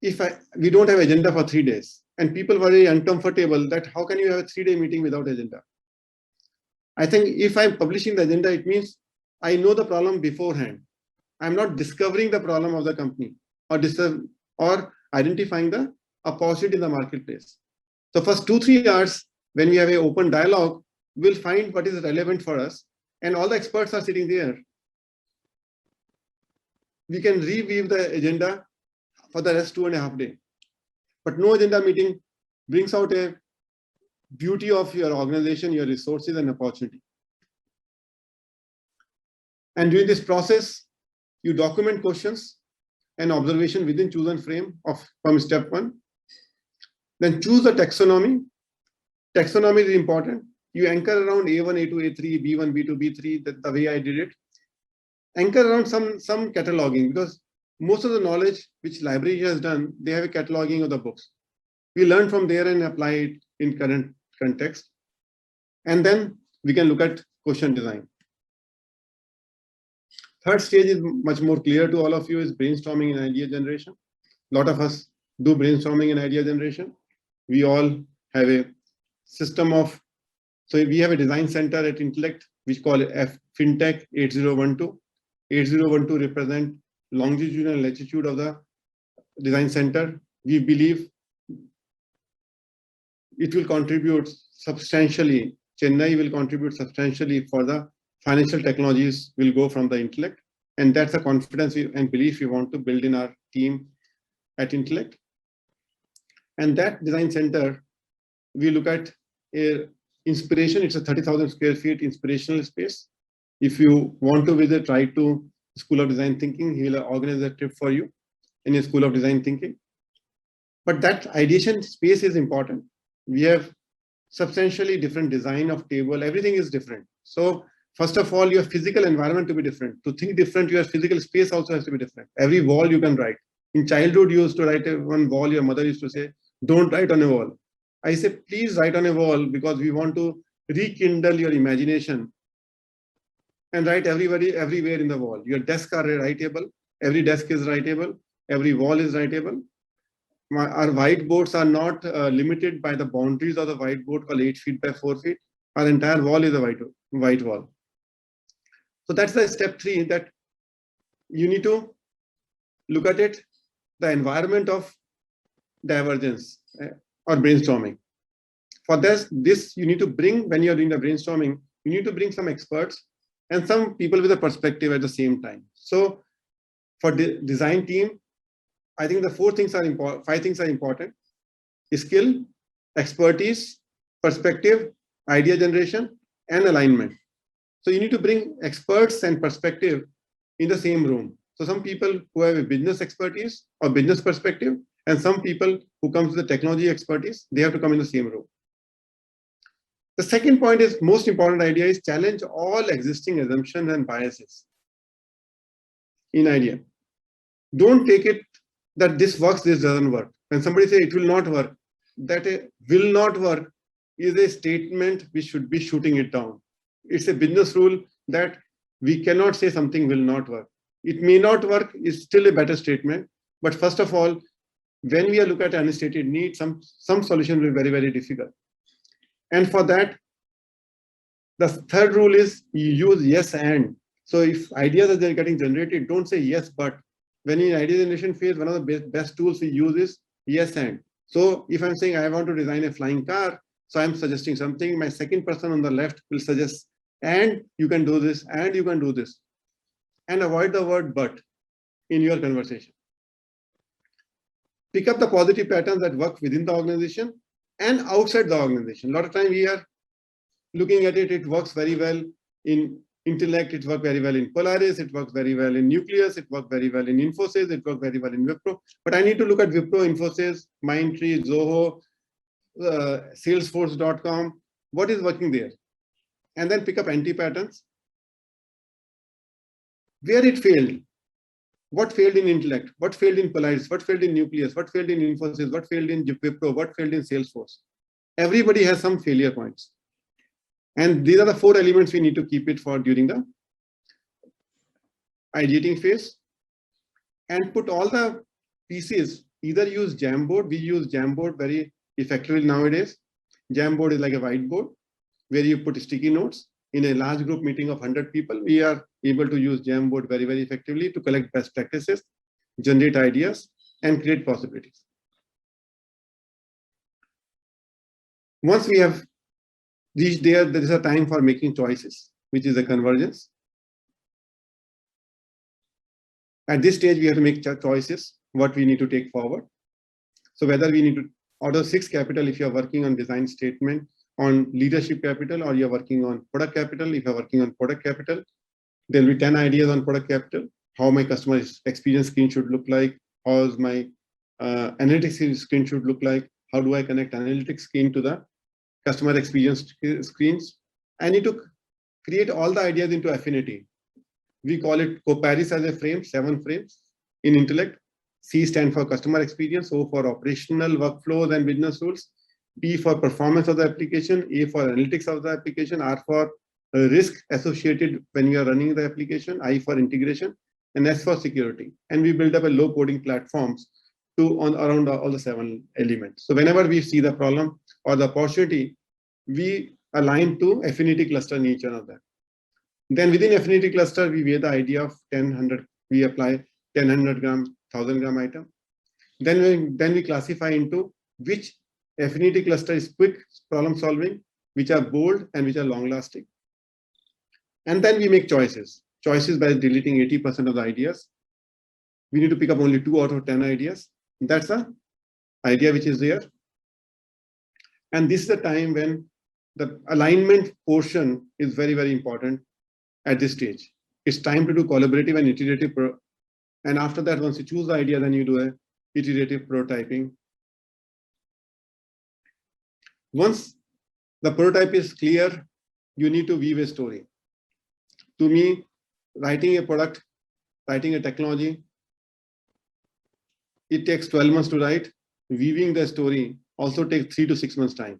We don't have agenda for 3 days and people were very uncomfortable that how can you have a 3-day meeting without agenda? I think if I'm publishing the agenda, it means I know the problem beforehand. I'm not discovering the problem of the company or identifying the opportunity in the marketplace. So first 2-3 hours, when we have an open dialogue, we'll find what is relevant for us. And all the experts are sitting there. We can reweave the agenda for the rest 2.5 days. But no agenda meeting brings out a beauty of your organization, your resources and opportunity. And during this process, you document questions. an observation within chosen frame from step 1. Then choose the taxonomy. Taxonomy is important. You anchor around A1, A2, A3, B1, B2, B3, the way I did it. Anchor around some cataloging, because most of the knowledge which library has done, they have a cataloging of the books. We learn from there and apply it in current context. And then we can look at question design. Third stage is much more clear to all of you, is brainstorming and idea generation. A lot of us do brainstorming and idea generation. We all have a system of, so we have a design center at Intellect, which call it FinTech 8012. 8012 represent longitude and latitude of the design center. We believe it will contribute substantially. Chennai will contribute substantially for the financial technologies will go from the Intellect. And that's a confidence and belief we want to build in our team at Intellect. And that design center, we look at inspiration. It's a 30,000 square feet inspirational space. If you want to visit, write to School of Design Thinking, he will organize a trip for you in a School of Design Thinking. But that ideation space is important. We have substantially different design of table. Everything is different. So first of all, your physical environment to be different. To think different, your physical space also has to be different. Every wall you can write. In childhood, you used to write on wall. Your mother used to say, don't write on a wall. I say, please write on a wall, because we want to rekindle your imagination and write everywhere in the wall. Your desks are writable. Every desk is writable. Every wall is writable. Our whiteboards are not limited by the boundaries of the whiteboard called 8 feet by 4 feet. Our entire wall is a white wall. So that's the step 3, that you need to look at it, the environment of divergence or brainstorming. For this you need to bring, when you're doing the brainstorming, you need to bring some experts and some people with a perspective at the same time. So for the design team, I think the 5 things are important: skill, expertise, perspective, idea generation, and alignment. So you need to bring experts and perspective in the same room. So some people who have a business expertise or business perspective, and some people who come to the technology expertise, they have to come in the same room. The second point is most important idea is challenge all existing assumptions and biases in idea. Don't take it that this works, this doesn't work. When somebody says it will not work, that a will not work is a statement we should be shooting it down. It's a business rule that we cannot say something will not work. It may not work is still a better statement. But first of all, when we look at unstated need, some solution will be very, very difficult. And for that, the third rule is you use yes and. So if ideas are getting generated, don't say yes, but. When in idea generation phase, one of the best tools we use is yes and. So if I'm saying I want to design a flying car, so I'm suggesting something, my second person on the left will suggest, and you can do this, and you can do this. And avoid the word but in your conversation. Pick up the positive patterns that work within the organization and outside the organization. A lot of time we are looking at it, it works very well in Intellect, it works very well in Polaris, it works very well in Nucleus, it works very well in Infosys, it works very well in Wipro. But I need to look at Wipro, Infosys, Mindtree, Zoho, Salesforce.com. What is working there? And then pick up anti-patterns. Where it failed. What failed in Intellect? What failed in Polaris? What failed in Nucleus? What failed in Infosys? What failed in Wipro? What failed in Salesforce? Everybody has some failure points. And these are the 4 elements we need to keep it for during the ideating phase. And put all the pieces, either use Jamboard. We use Jamboard very effectively nowadays. Jamboard is like a whiteboard where you put sticky notes. In a large group meeting of 100 people, we are able to use Jamboard very, very effectively to collect best practices, generate ideas, and create possibilities. Once we have reached there is a time for making choices, which is a convergence. At this stage, we have to make choices, what we need to take forward. So whether we need to order 6 capital if you're working on design statement, on leadership capital, or you're working on product capital. If you're working on product capital, there'll be 10 ideas on product capital. how my customer experience screen should look like, how my analytics screen should look like, how do I connect analytics screen to the customer experience screens. I need to create all the ideas into affinity. We call it Polaris as a frame, 7 frames in Intellect. C stands for customer experience, O for operational workflows and business rules, P for performance of the application, A for analytics of the application, R for risk associated when you are running the application, I for integration, and S for security. And we build up a low coding platforms around all the 7 elements. So whenever we see the problem or the opportunity, we align to affinity cluster in each one of them. Then within affinity cluster, we weigh the idea of 10, we apply 10, 100 gram, 1000 gram item. Then we classify into which affinity cluster is quick problem solving, which are bold and which are long lasting. And then we make choices by deleting 80% of the ideas. We need to pick up only 2 out of 10 ideas. That's the idea which is there. And this is the time when the alignment portion is very, very important at this stage. It's time to do collaborative and iterative. And after that, once you choose the idea, then you do a iterative prototyping. Once the prototype is clear, you need to weave a story. To me, writing a product, writing a technology, it takes 12 months to write. Weaving the story also takes 3 to 6 months time.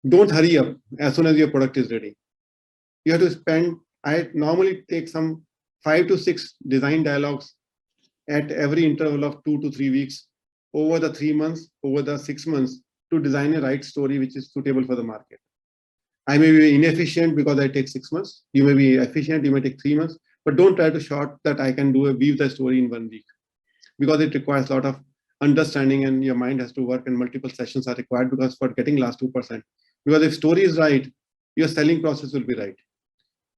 Don't hurry up as soon as your product is ready. You have to spend, I normally take some 5 to 6 design dialogues at every interval of 2 to 3 weeks over the 3 months, over the 6 months to design a right story which is suitable for the market. I may be inefficient because I take 6 months. You may be efficient, you may take 3 months, but don't try to short that I can weave the story in 1 week, because it requires a lot of understanding and your mind has to work and multiple sessions are required because for getting last 2%. Because if story is right, your selling process will be right.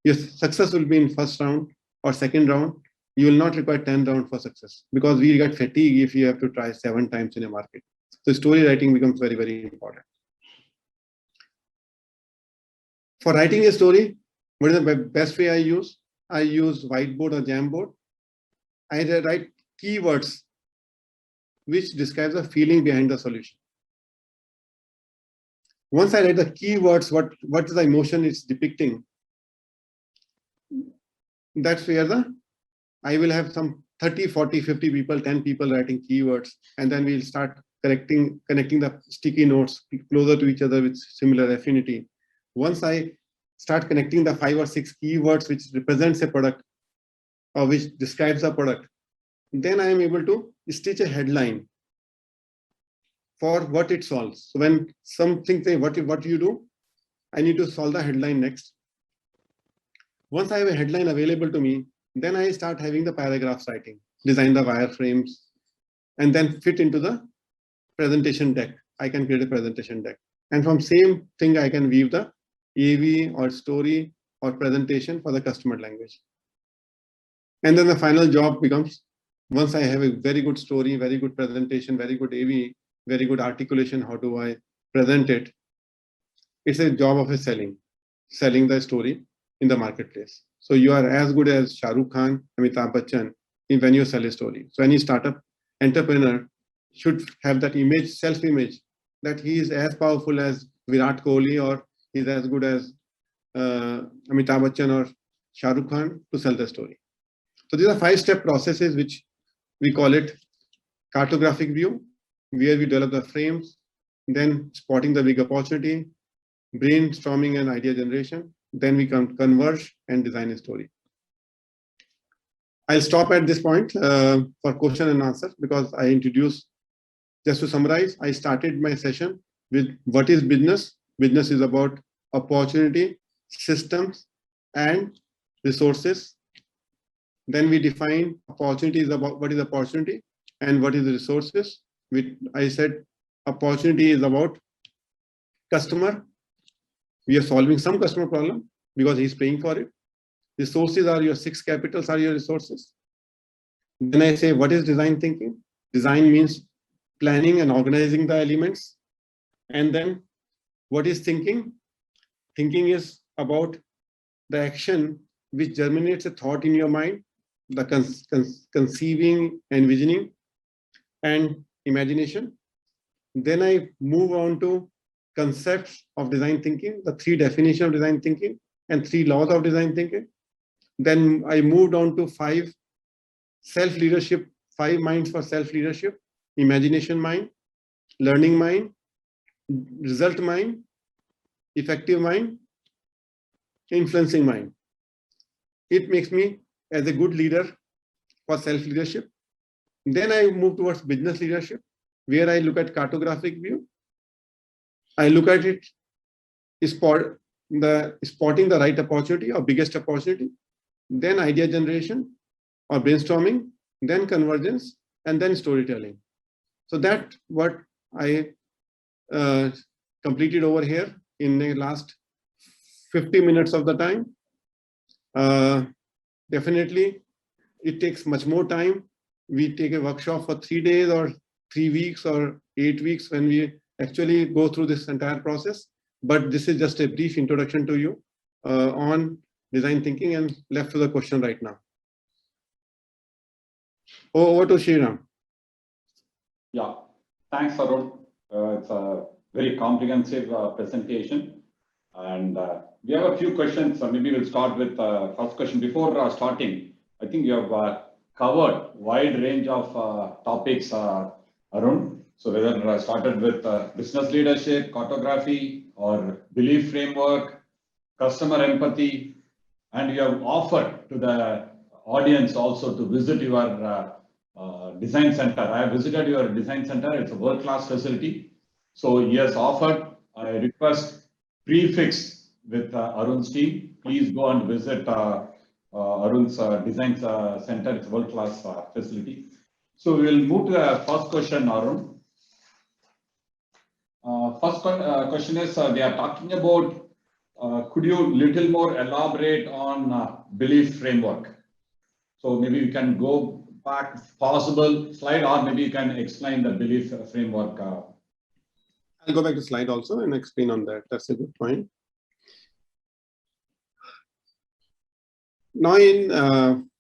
Your success will be in first round or second round. You will not require 10 rounds for success because we get fatigue if you have to try 7 times in a market. So story writing becomes very, very important. For writing a story, what is the best way I use? I use whiteboard or Jamboard. I write keywords which describes the feeling behind the solution. Once I write the keywords, what is the emotion it's depicting, that's where I will have some 30, 40, 50 people, 10 people writing keywords, and then we'll start connecting the sticky notes closer to each other with similar affinity. Once I start connecting the 5 or 6 keywords which represents a product or which describes a product, then I am able to stitch a headline for what it solves. So when something say what do you do, I need to solve the headline next. Once I have a headline available to me, then I start having the paragraphs writing, design the wireframes, and then fit into the presentation deck. I can create a presentation deck. And from same thing, I can weave the AV or story or presentation for the customer language. And then the final job becomes, once I have a very good story, very good presentation, very good AV, very good articulation, how do I present it? It's a job of selling the story in the marketplace. So you are as good as Shah Rukh Khan, Amitabh Bachchan when you sell a story. So any startup entrepreneur should have that image, self-image, that he is as powerful as Virat Kohli or he's as good as Amitabh Bachchan or Shah Rukh Khan to sell the story. So these are 5-step processes which we call it cartographic view, where we develop the frames, then spotting the big opportunity, brainstorming and idea generation, then we can converge and design a story. I'll stop at this point for question and answer because I introduced, just to summarize, I started my session with what is business. Business is about opportunity, systems, and resources. Then we define opportunity is about what is opportunity and what is the resources. I said opportunity is about customer. We are solving some customer problem because he's paying for it. Resources are your 6 capitals are your resources. Then I say, what is design thinking? Design means planning and organizing the elements. And then what is thinking? Thinking is about the action which germinates a thought in your mind, the conceiving, envisioning, and imagination. Then I move on to concepts of design thinking, the 3 definitions of design thinking and 3 laws of design thinking. Then I moved on to 5 self-leadership, 5 minds for self-leadership: imagination mind, learning mind, result mind, effective mind, influencing mind. It makes me as a good leader for self-leadership. Then I move towards business leadership, where I look at cartographic view. I look at it, spotting the right opportunity or biggest opportunity, then idea generation or brainstorming, then convergence, and then storytelling. So that's what I completed over here in the last 50 minutes of the time. Definitely, it takes much more time. We take a workshop for 3 days or 3 weeks or 8 weeks when we actually go through this entire process. But this is just a brief introduction to you on design thinking, and left to the question right now. Over to Sriram. Yeah, thanks, Arun. It's a very comprehensive presentation. And we have a few questions. So maybe we'll start with first question. Before starting, I think you have covered wide range of topics, Arun. So whether I started with business leadership, cartography, or belief framework, customer empathy, and you have offered to the audience also to visit your design center. I have visited your design center. It's a world-class facility. So he has offered, I request prefix with Arun's team. Please go and visit Arun's design center. It's a world-class facility. So we will move to the first question, Arun. First question is, they are talking about, could you little more elaborate on belief framework? So maybe you can go back, possible slide, or maybe you can explain the belief framework. I'll go back to slide also and explain on that. That's a good point. Now,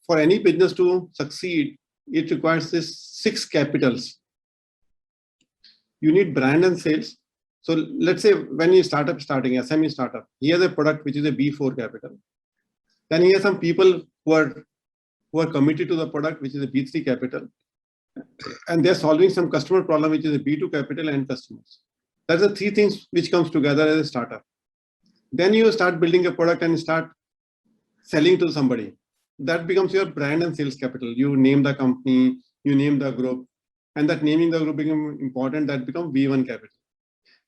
for any business to succeed, it requires this 6 capitals. You need brand and sales. So let's say when you starting SME startup, he has a product which is a B4 capital. Then he has some people who are committed to the product, which is a B3 capital, and they're solving some customer problem, which is a B2 capital, and customers. That's the 3 things which comes together as a startup. Then you start building a product and start selling to somebody. That becomes your brand and sales capital. You name the company, you name the group, and that naming the group becomes important. That becomes B1 capital.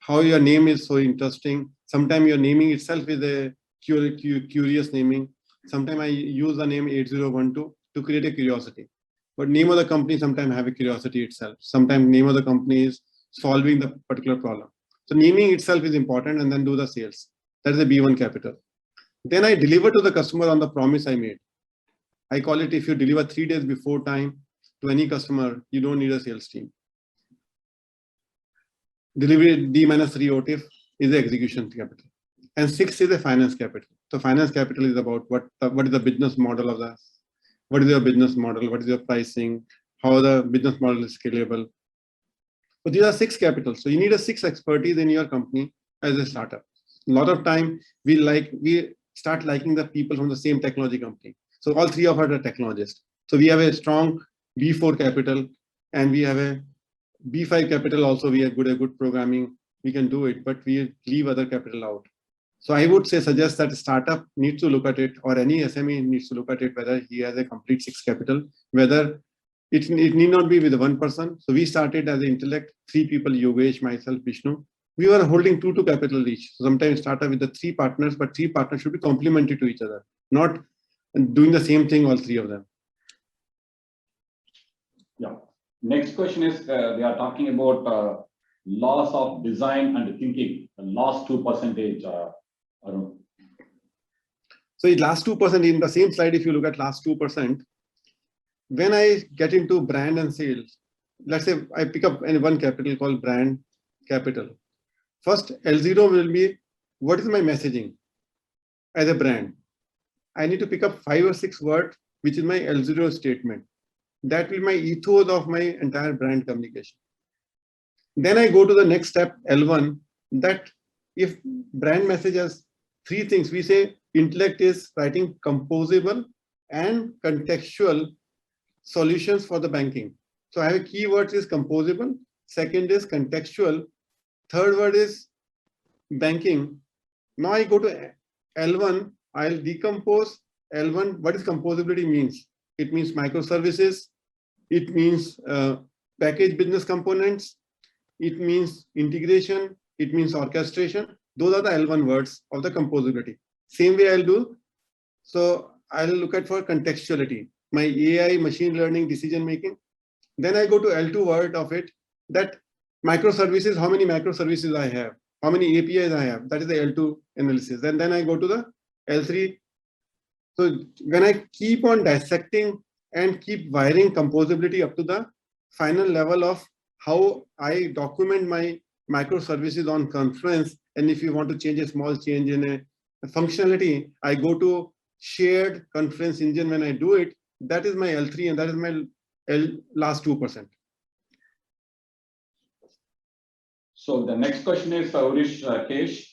How your name is so interesting. Sometimes your naming itself is a curious naming. Sometimes I use the name 8012 to create a curiosity. But name of the company sometimes have a curiosity itself. Sometimes name of the company is solving the particular problem. So naming itself is important, and then do the sales. That is a B1 capital. Then I deliver to the customer on the promise I made. I call it, if you deliver 3 days before time to any customer, you don't need a sales team. Delivery D-3 OTIF is the execution capital. And 6 is the finance capital. So finance capital is about what is the business model of that? What is your business model? What is your pricing? How the business model is scalable? So these are 6 capitals. So you need a 6 expertise in your company as a startup. A lot of time we start liking the people from the same technology company. So all 3 of us are technologists. So we have a strong B4 capital, and we have a B5 capital also. We are good at programming. We can do it, but we leave other capital out. So I would suggest that a startup needs to look at it, or any SME needs to look at it, whether he has a complete 6 capital, whether it need not be with one person. So we started as an Intellect, 3 people, Yogesh, myself, Vishnu. We were holding 2 capital each. So sometimes startup with the 3 partners, but 3 partners should be complementary to each other, not doing the same thing, all 3 of them. Yeah. Next question is, they are talking about loss of design and thinking, the last 2%, Arun. So the last 2%, in the same slide, if you look at last 2%, when I get into brand and sales, let's say I pick up one capital called brand capital. First, L0 will be, what is my messaging as a brand? I need to pick up 5 or 6 words, which is my L0 statement. That will be my ethos of my entire brand communication. Then I go to the next step, L1, that if brand message has 3 things, we say Intellect is writing composable and contextual solutions for the banking. So I have keywords is composable, second is contextual, third word is banking. Now I go to L1, I'll decompose L1. What is composability means? It means microservices, it means package business components, it means integration, it means orchestration. Those are the L1 words of the composability. Same way I'll do. So I'll look at for contextuality, my AI, machine learning, decision making. Then I go to L2 word of it, that microservices, how many microservices I have, how many APIs I have. That is the L2 analysis. And then I go to the L3. So when I keep on dissecting and keep wiring composability up to the final level of how I document my microservices on Confluence, and if you want to change a small change in a functionality, I go to shared Confluence engine. When I do it, that is my L3, and that is my last 2%. So the next question is for Urish Kesh.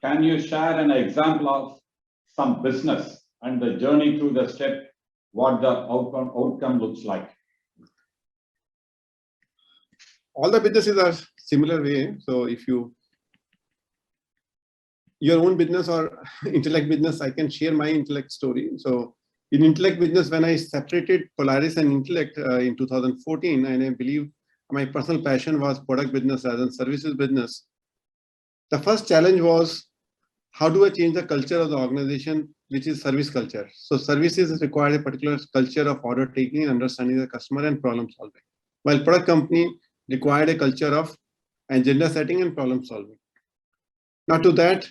Can you share an example of some business and the journey through the step, what the outcome looks like? All the businesses are similar way. So if you, your own business or Intellect business, I can share my Intellect story. So in Intellect business, when I separated Polaris and Intellect in 2014, and I believe my personal passion was product business rather than services business. The first challenge was, how do I change the culture of the organization, which is service culture? So services require a particular culture of order taking, understanding the customer, and problem solving. While product company required a culture of agenda setting and problem solving. Now to that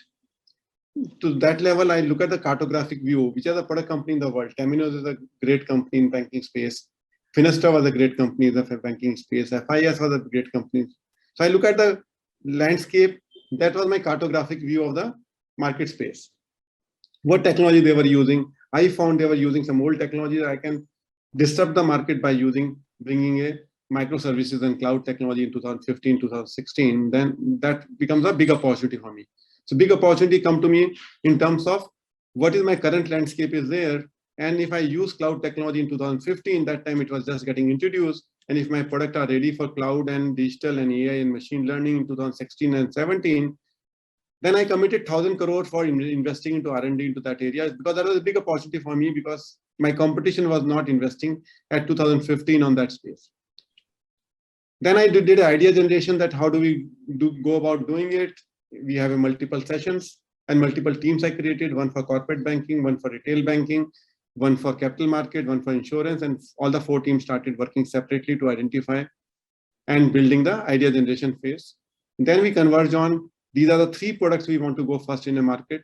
level, I look at the cartographic view, which are the product company in the world. Temenos is a great company in banking space. Finestra was a great company in the banking space. FIS was a great company. So I look at the landscape. That was my cartographic view of the market space. What technology they were using. I found they were using some old technology that I can disrupt the market by bringing a microservices and cloud technology in 2015, 2016. Then that becomes a big opportunity for me. So big opportunity come to me in terms of what is my current landscape is there. And if I use cloud technology in 2015, that time it was just getting introduced. And if my product are ready for cloud and digital and AI and machine learning in 2016 and 17, then I committed 1,000 crore for investing into R&D into that area, because that was a big opportunity for me, because my competition was not investing at 2015 on that space. Then I did idea generation, that how do we go about doing it? We have multiple sessions and multiple teams I created, one for corporate banking, one for retail banking, one for capital market, one for insurance, and all the 4 teams started working separately to identify and building the idea generation phase. Then we converge on, these are the 3 products we want to go first in a market,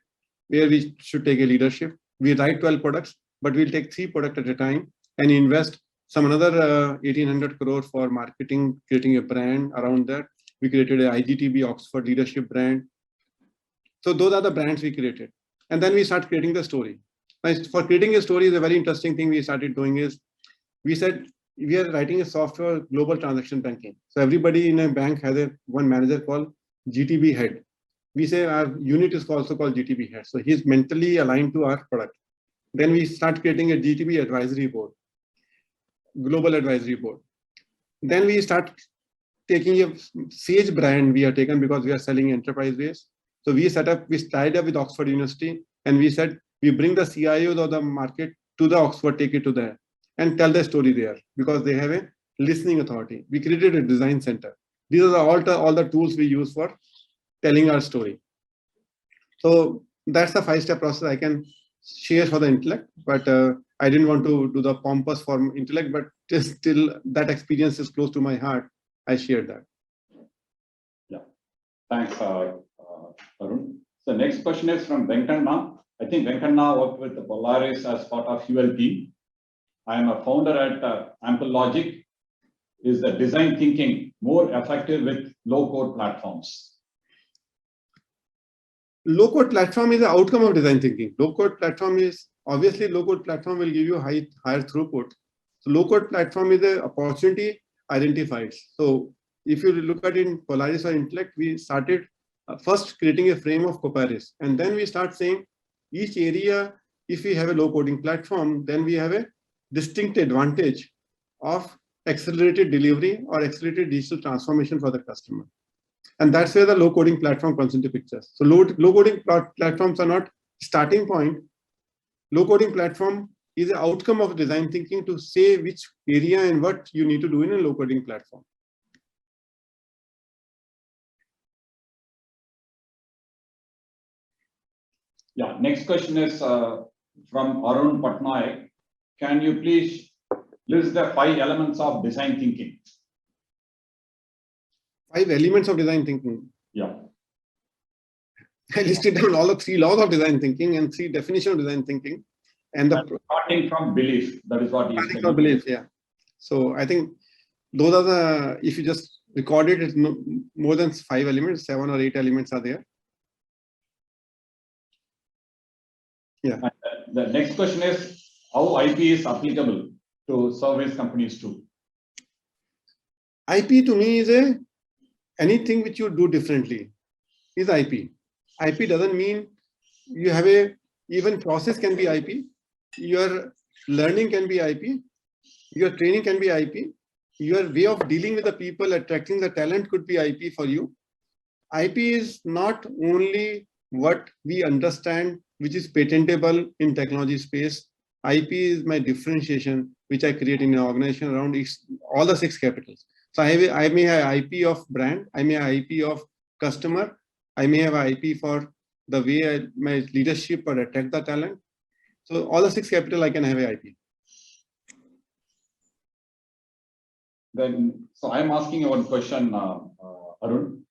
where we should take a leadership. We write 12 products, but we'll take 3 products at a time and invest some another 1,800 crore for marketing, creating a brand around that. We created a IGTB Oxford leadership brand. So those are the brands we created. And then we start creating the story. For creating a story is a very interesting thing we started doing is, we said we are writing a software global transaction banking. So everybody in a bank has one manager called GTB head. We say our unit is also called GTB head. So he's mentally aligned to our product. Then we start creating a GTB advisory board, global advisory board. Then we start taking a Sage brand we are taken, because we are selling enterprise base. So we tied up with Oxford University, and we said, we bring the CIOs of the market to the Oxford, take it to there and tell the story there, because they have a listening authority. We created a design center. These are all the tools we use for telling our story. So that's the 5-step process I can share for the Intellect, but I didn't want to do the pompous form Intellect, but just still that experience is close to my heart. I shared that. Yeah, thanks, Arun. So next question is from Venkana. I think Venkana worked with the Polaris as part of UL team. I am a founder at Ample Logic. Is the design thinking more effective with low-code platforms? low-code platform is the outcome of design thinking. Low-code platform is, obviously, low-code platform will give you higher throughput. So low-code platform is an opportunity identified. So if you look at it in Polaris or Intellect, we started first creating a frame of Polaris, and then we start saying each area, if we have a low-coding platform, then we have a distinct advantage of accelerated delivery or accelerated digital transformation for the customer. And that's where the low-coding platform comes into picture. So low-coding platforms are not starting point. Low-coding platform is an outcome of design thinking to say which area and what you need to do in a low-coding platform. Yeah, next question is from Arun Patnaik. Can you please list the 5 elements of design thinking? 5 elements of design thinking. Yeah. I listed down all the 3 laws of design thinking and 3 definitions of design thinking. And starting from belief, that is what you said. Starting from belief, yeah. So I think those are the, if you just record it, it's more than 5 elements, 7 or 8 elements are there. Yeah. And the next question is how IP is applicable to service companies too. IP to me is anything which you do differently is IP. IP doesn't mean you have even process can be IP, your learning can be IP, your training can be IP, your way of dealing with the people, attracting the talent could be IP for you. IP is not only what we understand, which is patentable in technology space. IP is my differentiation, which I create in an organization around all the 6 capitals. So I may have IP of brand, I may have IP of customer, I may have IP for the way my leadership or attract the talent. So all the 6 capital I can have a IP. Then, so I'm asking you one question, Arun.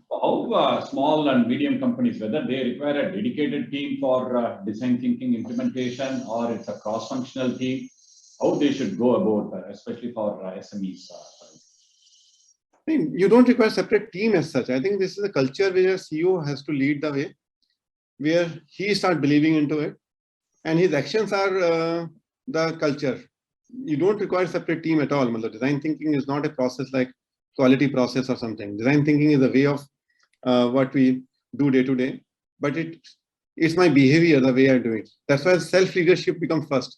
How small and medium companies, whether they require a dedicated team for design thinking implementation or it's a cross-functional team, how they should go about, especially for SMEs? I mean, you don't require a separate team as such. I think this is a culture where CEO has to lead the way, where he starts believing into it, and his actions are the culture. You don't require a separate team at all. Design thinking is not a process like quality process or something. Design thinking is a way of what we do day to day, but it's my behavior, the way I do it. That's why self-leadership becomes first.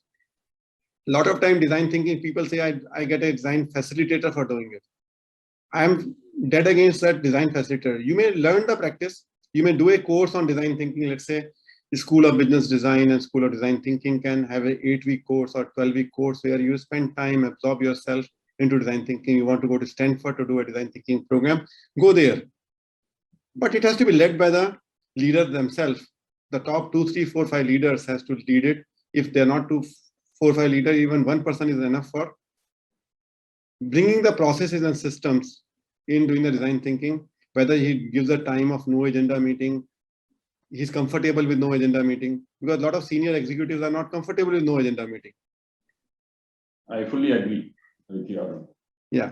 A lot of time design thinking, people say I get a design facilitator for doing it. I'm dead against that design facilitator. You may learn the practice. You may do a course on design thinking. Let's say the School of Business Design and School of Design Thinking can have an 8-week course or 12-week course where you spend time, absorb yourself into design thinking. You want to go to Stanford to do a design thinking program, go there. But it has to be led by the leaders themselves. The top 2, 3, 4, 5 leaders has to lead it. If they're not 2, 4, 5 leaders, even one person is enough for bringing the processes and systems in doing the design thinking, whether he gives a time of no agenda meeting, he's comfortable with no agenda meeting, because a lot of senior executives are not comfortable with no agenda meeting. I fully agree with you, Arun. Yeah.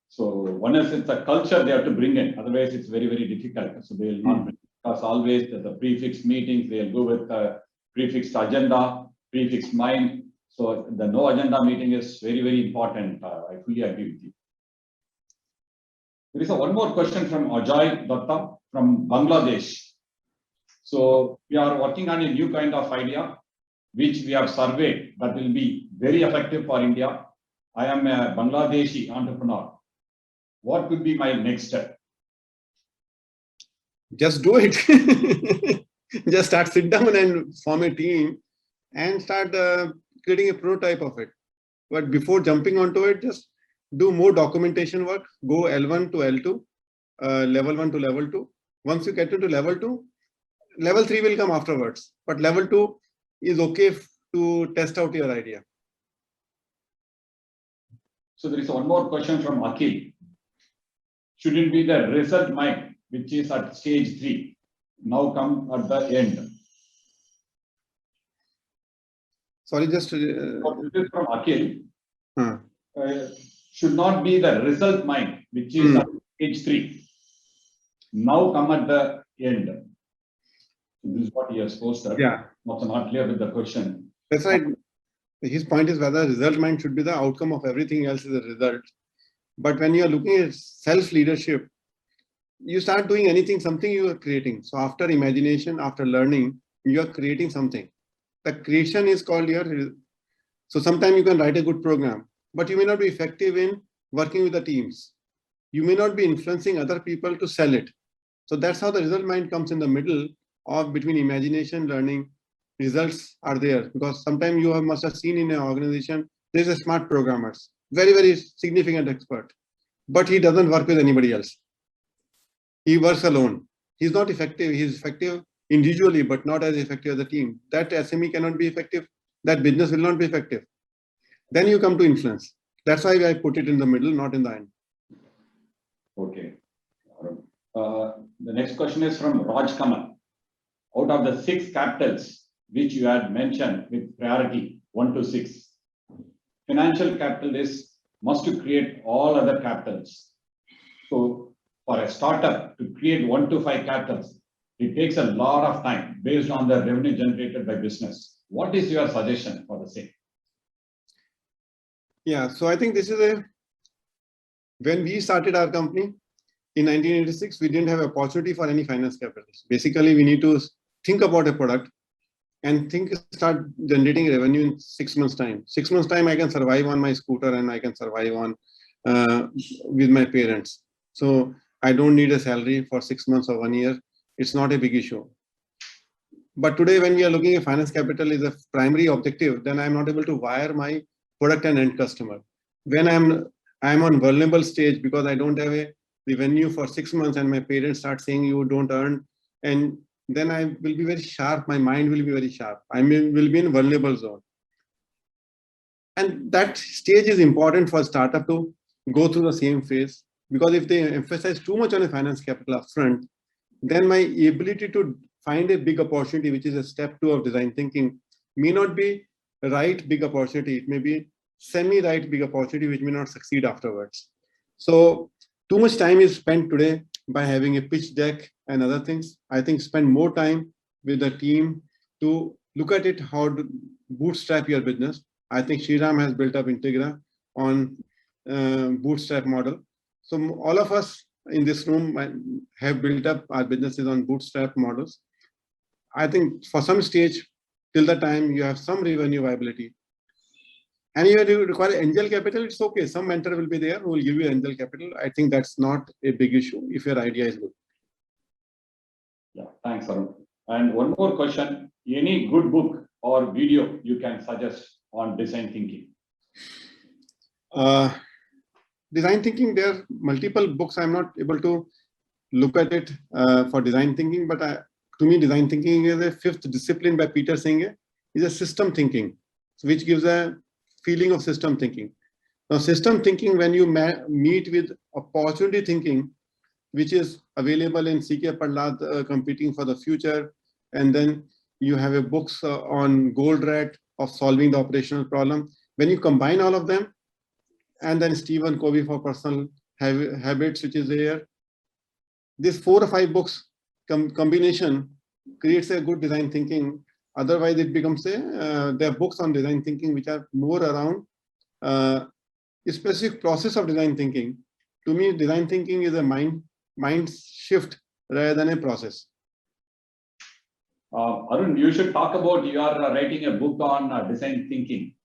So one is it's a culture they have to bring in, otherwise it's very, very difficult. So they will not bring, because always the prefixed meetings, they'll go with a prefixed agenda, prefixed mind. So the no agenda meeting is very, very important. I fully agree with you. There is one more question from Ajay Datta from Bangladesh. So we are working on a new kind of idea, which we have surveyed that will be very effective for India. I am a Bangladeshi entrepreneur. What would be my next step? Just do it. Just sit down and form a team and start creating a prototype of it. But before jumping onto it, just do more documentation work, go L1 to L2, level 1 to level 2. Once you get into level 2, level 3 will come afterwards. But level 2 is okay to test out your idea. So there is one more question from Akhil. Should it be the result mind, which is at stage 3, now come at the end? Sorry, just so this is from Akhil. Should not be the result mind, which is at stage 3, now come at the end. This is what he has posted. Yeah. Also not clear with the question. That's right. His point is whether result mind should be the outcome of everything else is a result. But when you are looking at self-leadership, you start doing anything, something you are creating. So after imagination, after learning, you are creating something. The creation is called your. So sometimes you can write a good program, but you may not be effective in working with the teams. You may not be influencing other people to sell it. So that's how the result mind comes in the middle of between imagination, learning. Results are there because sometimes you must have seen in an organization, there's a smart programmer, very, very significant expert, but he doesn't work with anybody else. He works alone. He's not effective. He's effective individually, but not as effective as a team. That SME cannot be effective. That business will not be effective. Then you come to influence. That's why I put it in the middle, not in the end. Okay. The next question is from Raj Kamal. Out of the 6 capitals which you had mentioned with priority 1 to 6, financial capital is must to create all other capitals. So for a startup to create 1 to 5 capitals, it takes a lot of time based on the revenue generated by business. What is your suggestion for the same? Yeah, so I think this is when we started our company in 1986, we didn't have an opportunity for any finance capitals. Basically, we need to think about a product and start generating revenue in 6 months' time. 6 months' time, I can survive on my scooter and I can survive on with my parents. So I don't need a salary for 6 months or 1 year. It's not a big issue. But today, when we are looking at finance capital is a primary objective, then I'm not able to wire my product and end customer. When I'm on vulnerable stage because I don't have a revenue for 6 months and my parents start saying you don't earn, and then I will be very sharp. My mind will be very sharp. Will be in vulnerable zone. And that stage is important for a startup to go through the same phase, because if they emphasize too much on a finance capital upfront, then my ability to find a big opportunity, which is a step 2 of design thinking, may not be right big opportunity. It may be semi-right big opportunity, which may not succeed afterwards. So too much time is spent today by having a pitch deck and other things. I think spend more time with the team to look at it, how to bootstrap your business. I think Sriram has built up Integra on bootstrap model. So all of us in this room have built up our businesses on bootstrap models. I think for some stage, till the time you have some revenue viability, and you require angel capital, it's okay. Some mentor will be there who will give you angel capital. I think that's not a big issue if your idea is good. Yeah, thanks, Arun. And one more question. Any good book or video you can suggest on design thinking? Design thinking, there are multiple books. I'm not able to look at it for design thinking, but to me, design thinking is a 5th discipline by Peter Senge, is a system thinking, which gives a feeling of system thinking. Now, system thinking, when you meet with opportunity thinking, which is available in C.K. Prahlad, Competing for the Future, and then you have a books on gold rat of solving the operational problem. When you combine all of them, and then Stephen Covey for personal habits, which is there, this 4 or 5 books combination creates a good design thinking. Otherwise, it becomes there are books on design thinking which are more around a specific process of design thinking. To me, design thinking is a mind shift rather than a process. Arun, you should talk about you are writing a book on design thinking.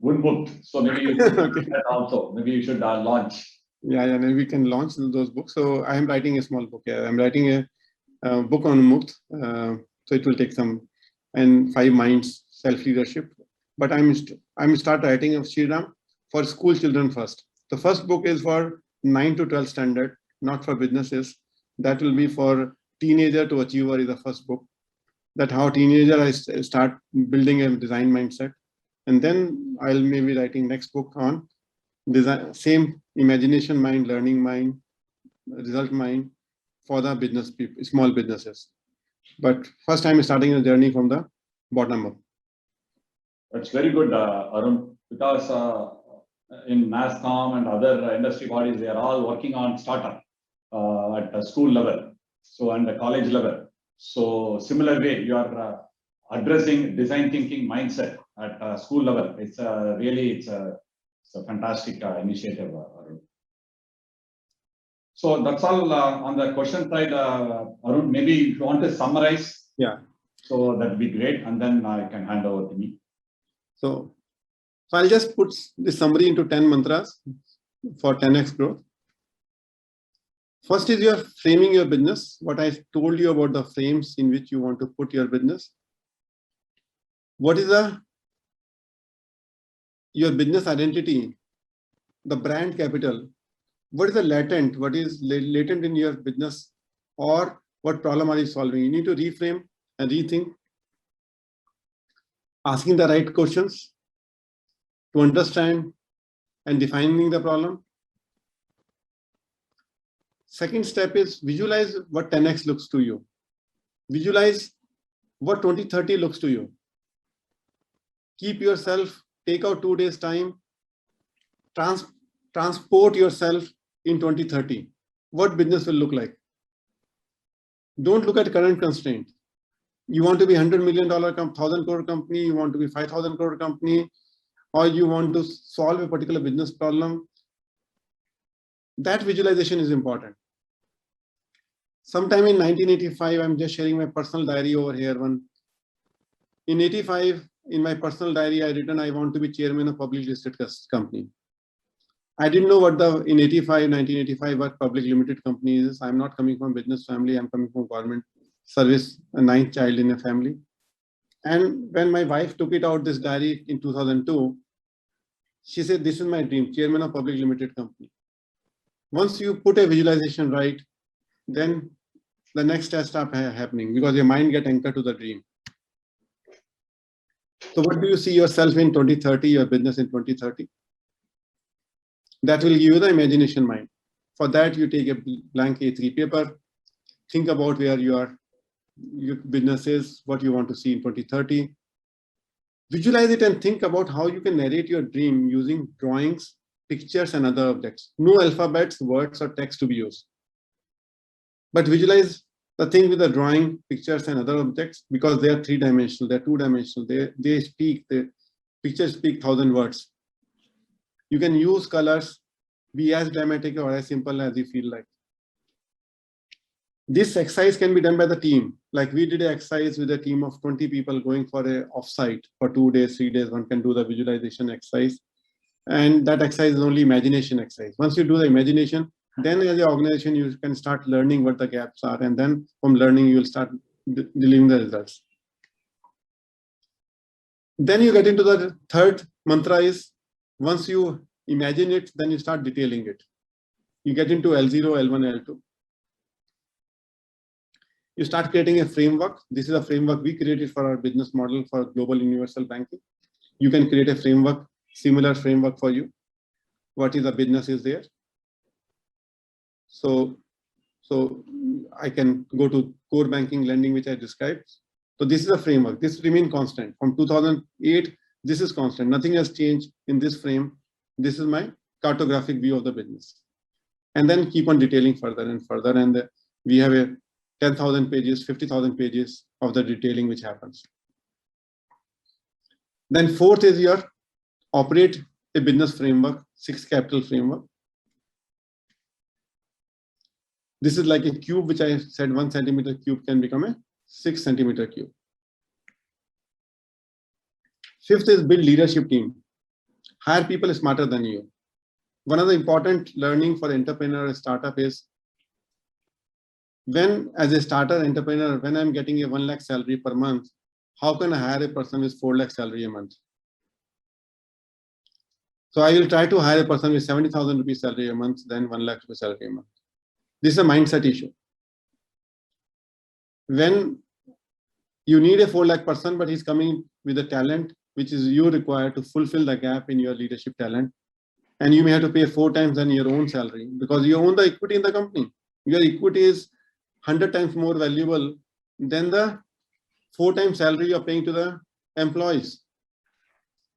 Good book. So maybe you should Okay. that also. Maybe you should launch. Yeah, then we can launch those books. So I am writing a small book. Yeah, I'm writing a book on Mukt. So it will take some, and 5 minds, self-leadership. But I'm start writing of Sriram for school children first. The first book is for 9 to 12 standard, not for businesses. That will be for teenager to achiever is the first book. That how teenager I start building a design mindset. And then I'll maybe writing next book on design, same imagination mind, learning mind, result mind for the business people, small businesses. But first I'm starting a journey from the bottom up. That's very good, Arun, because in NASCOM and other industry bodies, they are all working on startup at the school level, so and the college level. So similar way, you are addressing design thinking mindset at school level. It's a fantastic initiative. Arun. So that's all on the question side, Arun. Maybe if you want to summarize, Yeah. So that'd be great, and then I can hand over to me. So I'll just put the summary into 10 mantras for 10x growth. First is you're framing your business. What I told you about the frames in which you want to put your business. What is your business identity, the brand capital? What is the latent? What is latent in your business, or what problem are you solving? You need to reframe and rethink, asking the right questions to understand and defining the problem. Second step is visualize what 10x looks to you. Visualize what 2030 looks to you. Keep yourself, take out 2 days time, transport yourself in 2030. What business will look like? Don't look at current constraints. You want to be $100 million, 1,000 crore company, you want to be 5,000 crore company, or you want to solve a particular business problem. That visualization is important. Sometime in 1985, I'm just sharing my personal diary over here. In 85, in my personal diary, I written, I want to be chairman of public listed company. I didn't know what in 1985, what public limited company is. I'm not coming from business family. I'm coming from government service, a 9th child in a family. And when my wife took it out, this diary in 2002, she said, this is my dream, chairman of public limited company. Once you put a visualization right, then the next steps start happening because your mind gets anchored to the dream. So what do you see yourself in 2030, your business in 2030? That will give you the imagination mind. For that, you take a blank A3 paper, think about where your business is, what you want to see in 2030. Visualize it and think about how you can narrate your dream using drawings, pictures, and other objects. No alphabets, words, or text to be used. But visualize the thing with the drawing, pictures, and other objects because they are 3-dimensional, they're 2-dimensional. The pictures speak 1,000 words. You can use colors, be as dramatic or as simple as you feel like. This exercise can be done by the team. Like we did an exercise with a team of 20 people going for an offsite for 2 days, 3 days. One can do the visualization exercise. And that exercise is only imagination exercise. Once you do the imagination, then as an organization, you can start learning what the gaps are. And then from learning, you will start delivering the results. Then you get into the third mantra is, once you imagine it, then you start detailing it. You get into L0, L1, L2. You start creating a framework. This is a framework we created for our business model for global universal banking. You can create a framework, similar framework for you. What is the business is there? So I can go to core banking lending, which I described. So this is a framework. This remains constant. From 2008, this is constant. Nothing has changed in this frame. This is my cartographic view of the business. And then keep on detailing further and further. And we have a 10,000 pages, 50,000 pages of the detailing which happens. Then fourth is your operate a business framework, 6 capital framework. This is like a cube, which I said 1 centimeter cube can become a 6 centimeter cube. Fifth is build leadership team. Hire people smarter than you. One of the important learning for entrepreneur or startup is when as a starter entrepreneur, when I'm getting a 1 lakh salary per month, how can I hire a person with 4 lakh salary a month? So I will try to hire a person with 70,000 rupees salary a month, then 1 lakh rupees salary a month. This is a mindset issue. When you need a 4 lakh person, but he's coming with a talent, which is you require to fulfill the gap in your leadership talent. And you may have to pay 4 times than your own salary because you own the equity in the company. Your equity is 100 times more valuable than the 4 times salary you're paying to the employees.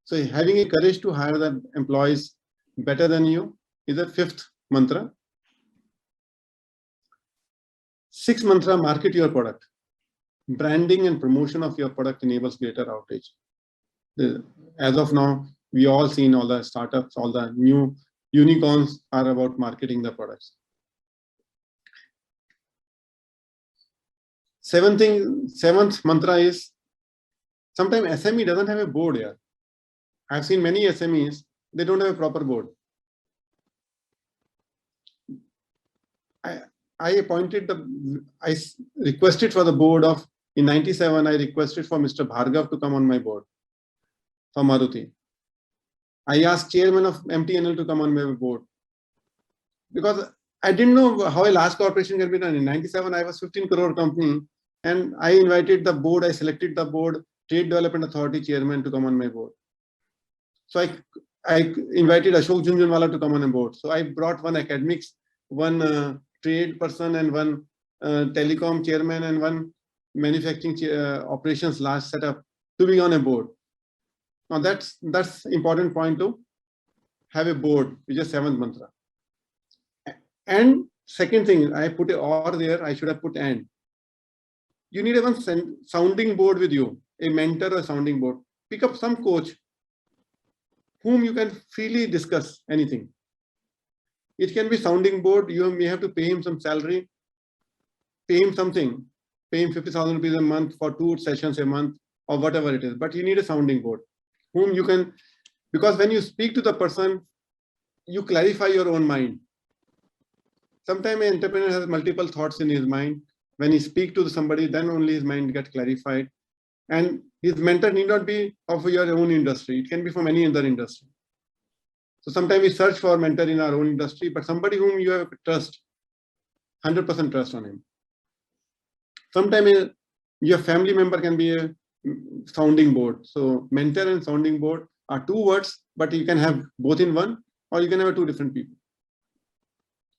So having a courage to hire the employees better than you is the 5th mantra. 6th mantra, market your product. branding and promotion of your product enables greater outage. As of now, we all seen all the startups, all the new unicorns are about marketing the products. Seventh mantra is sometimes SME doesn't have a board here. I've seen many SMEs, they don't have a proper board. I requested for the board of, in 97, I requested for Mr. Bhargav to come on my board for Maruti. I asked chairman of MTNL to come on my board because I didn't know how a large corporation can be done. In 97, I was 15 crore company and I invited the board, I selected the board, Trade Development Authority chairman to come on my board. So I invited Ashok Jhunjhunwala to come on a board. So I brought one academics, one trade person and one telecom chairman and one manufacturing operations large setup to be on a board. Now that's important point to have a board, which is seventh mantra. And second thing, I put a or there, I should have put and. You need a one sounding board with you, a mentor or sounding board. Pick up some coach whom you can freely discuss anything. It can be sounding board, you may have to pay him some salary, pay him something, pay him 50,000 rupees a month for 2 sessions a month or whatever it is, but you need a sounding board whom you can, because when you speak to the person, you clarify your own mind. Sometimes an entrepreneur has multiple thoughts in his mind. When he speaks to somebody, then only his mind gets clarified. And his mentor need not be of your own industry. It can be from any other industry. So sometimes we search for a mentor in our own industry, but somebody whom you have trust, 100% trust on him. Sometimes your family member can be a sounding board. So mentor and sounding board are 2 words, but you can have both in one, or you can have 2 different people.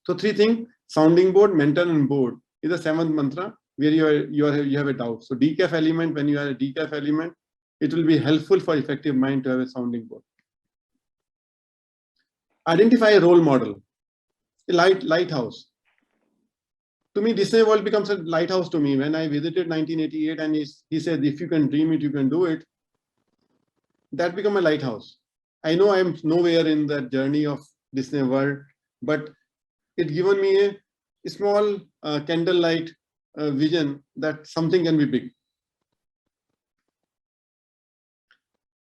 So 3 things: sounding board, mentor, and board is the 7th mantra where you have a doubt. So decaf element, when you have a decaf element, it will be helpful for effective mind to have a sounding board. Identify a role model, a lighthouse. To me, Disney World becomes a lighthouse to me. When I visited 1988 and he said, if you can dream it, you can do it. That became a lighthouse. I know I am nowhere in that journey of Disney World, but it given me a small candlelight vision that something can be big.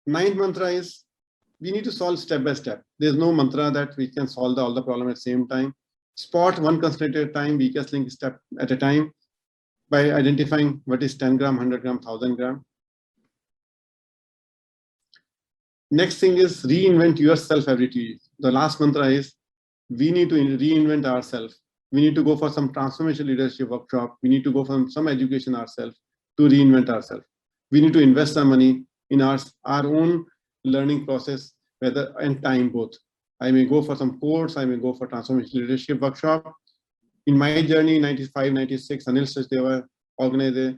9th mantra is we need to solve step by step. There's no mantra that we can solve all the problem at the same time. Spot one constraint at a time, weakest link step at a time by identifying what is 10 gram, 100 gram, 1000 gram. Next thing is reinvent yourself every 2 years. The last mantra is we need to reinvent ourselves. We need to go for some transformation leadership workshop. We need to go for some education ourselves to reinvent ourselves. We need to invest our money in our own learning process, whether and time both. I may go for some course, I may go for transformation leadership workshop. In my journey, 95, 96, Anil Sachdeva organized a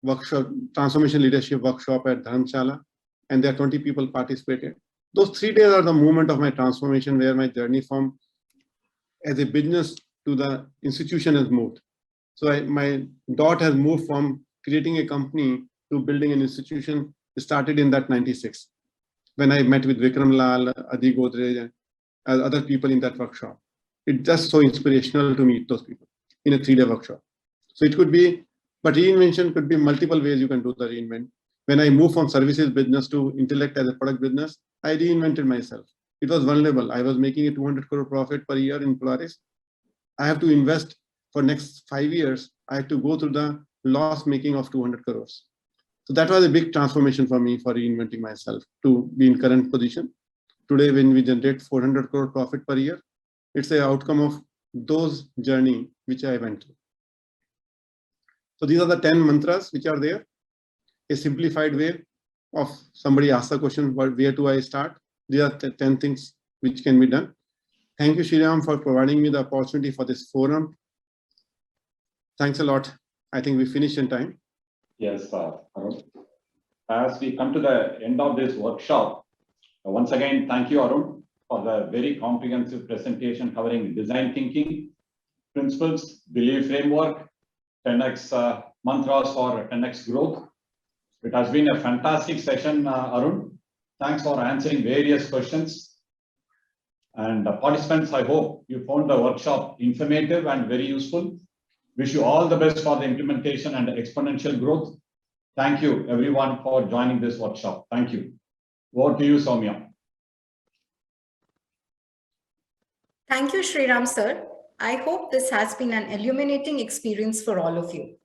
workshop, transformation leadership workshop at Dharamshala, and there are 20 people participated. Those 3 days are the moment of my transformation where my journey from as a business to the institution has moved. So my dot has moved from creating a company to building an institution. It started in that 96. When I met with Vikram Lal, Adi Godrej, and other people in that workshop. It's just so inspirational to meet those people in a 3-day workshop. So it could be, but reinvention could be multiple ways you can do the reinvent. When I moved from services business to Intellect as a product business, I reinvented myself. It was vulnerable. I was making a 200 crore profit per year in Polaris. I have to invest for next 5 years. I have to go through the loss making of 200 crores. So that was a big transformation for me for reinventing myself to be in current position. Today, when we generate 400 crore profit per year, it's an outcome of those journey which I went through. So these are the 10 mantras which are there. A simplified way of somebody asks the question, where do I start? These are 10 things which can be done. Thank you, Sriram, for providing me the opportunity for this forum. Thanks a lot. I think we finished in time. Yes, Arun. As we come to the end of this workshop, once again, thank you, Arun, for the very comprehensive presentation covering design thinking, principles, belief framework, 10x mantras for 10x growth. It has been a fantastic session, Arun. Thanks for answering various questions. And participants, I hope you found the workshop informative and very useful. Wish you all the best for the implementation and exponential growth. Thank you, everyone, for joining this workshop. Thank you. Over to you, Soumya. Thank you, Sriram sir. I hope this has been an illuminating experience for all of you.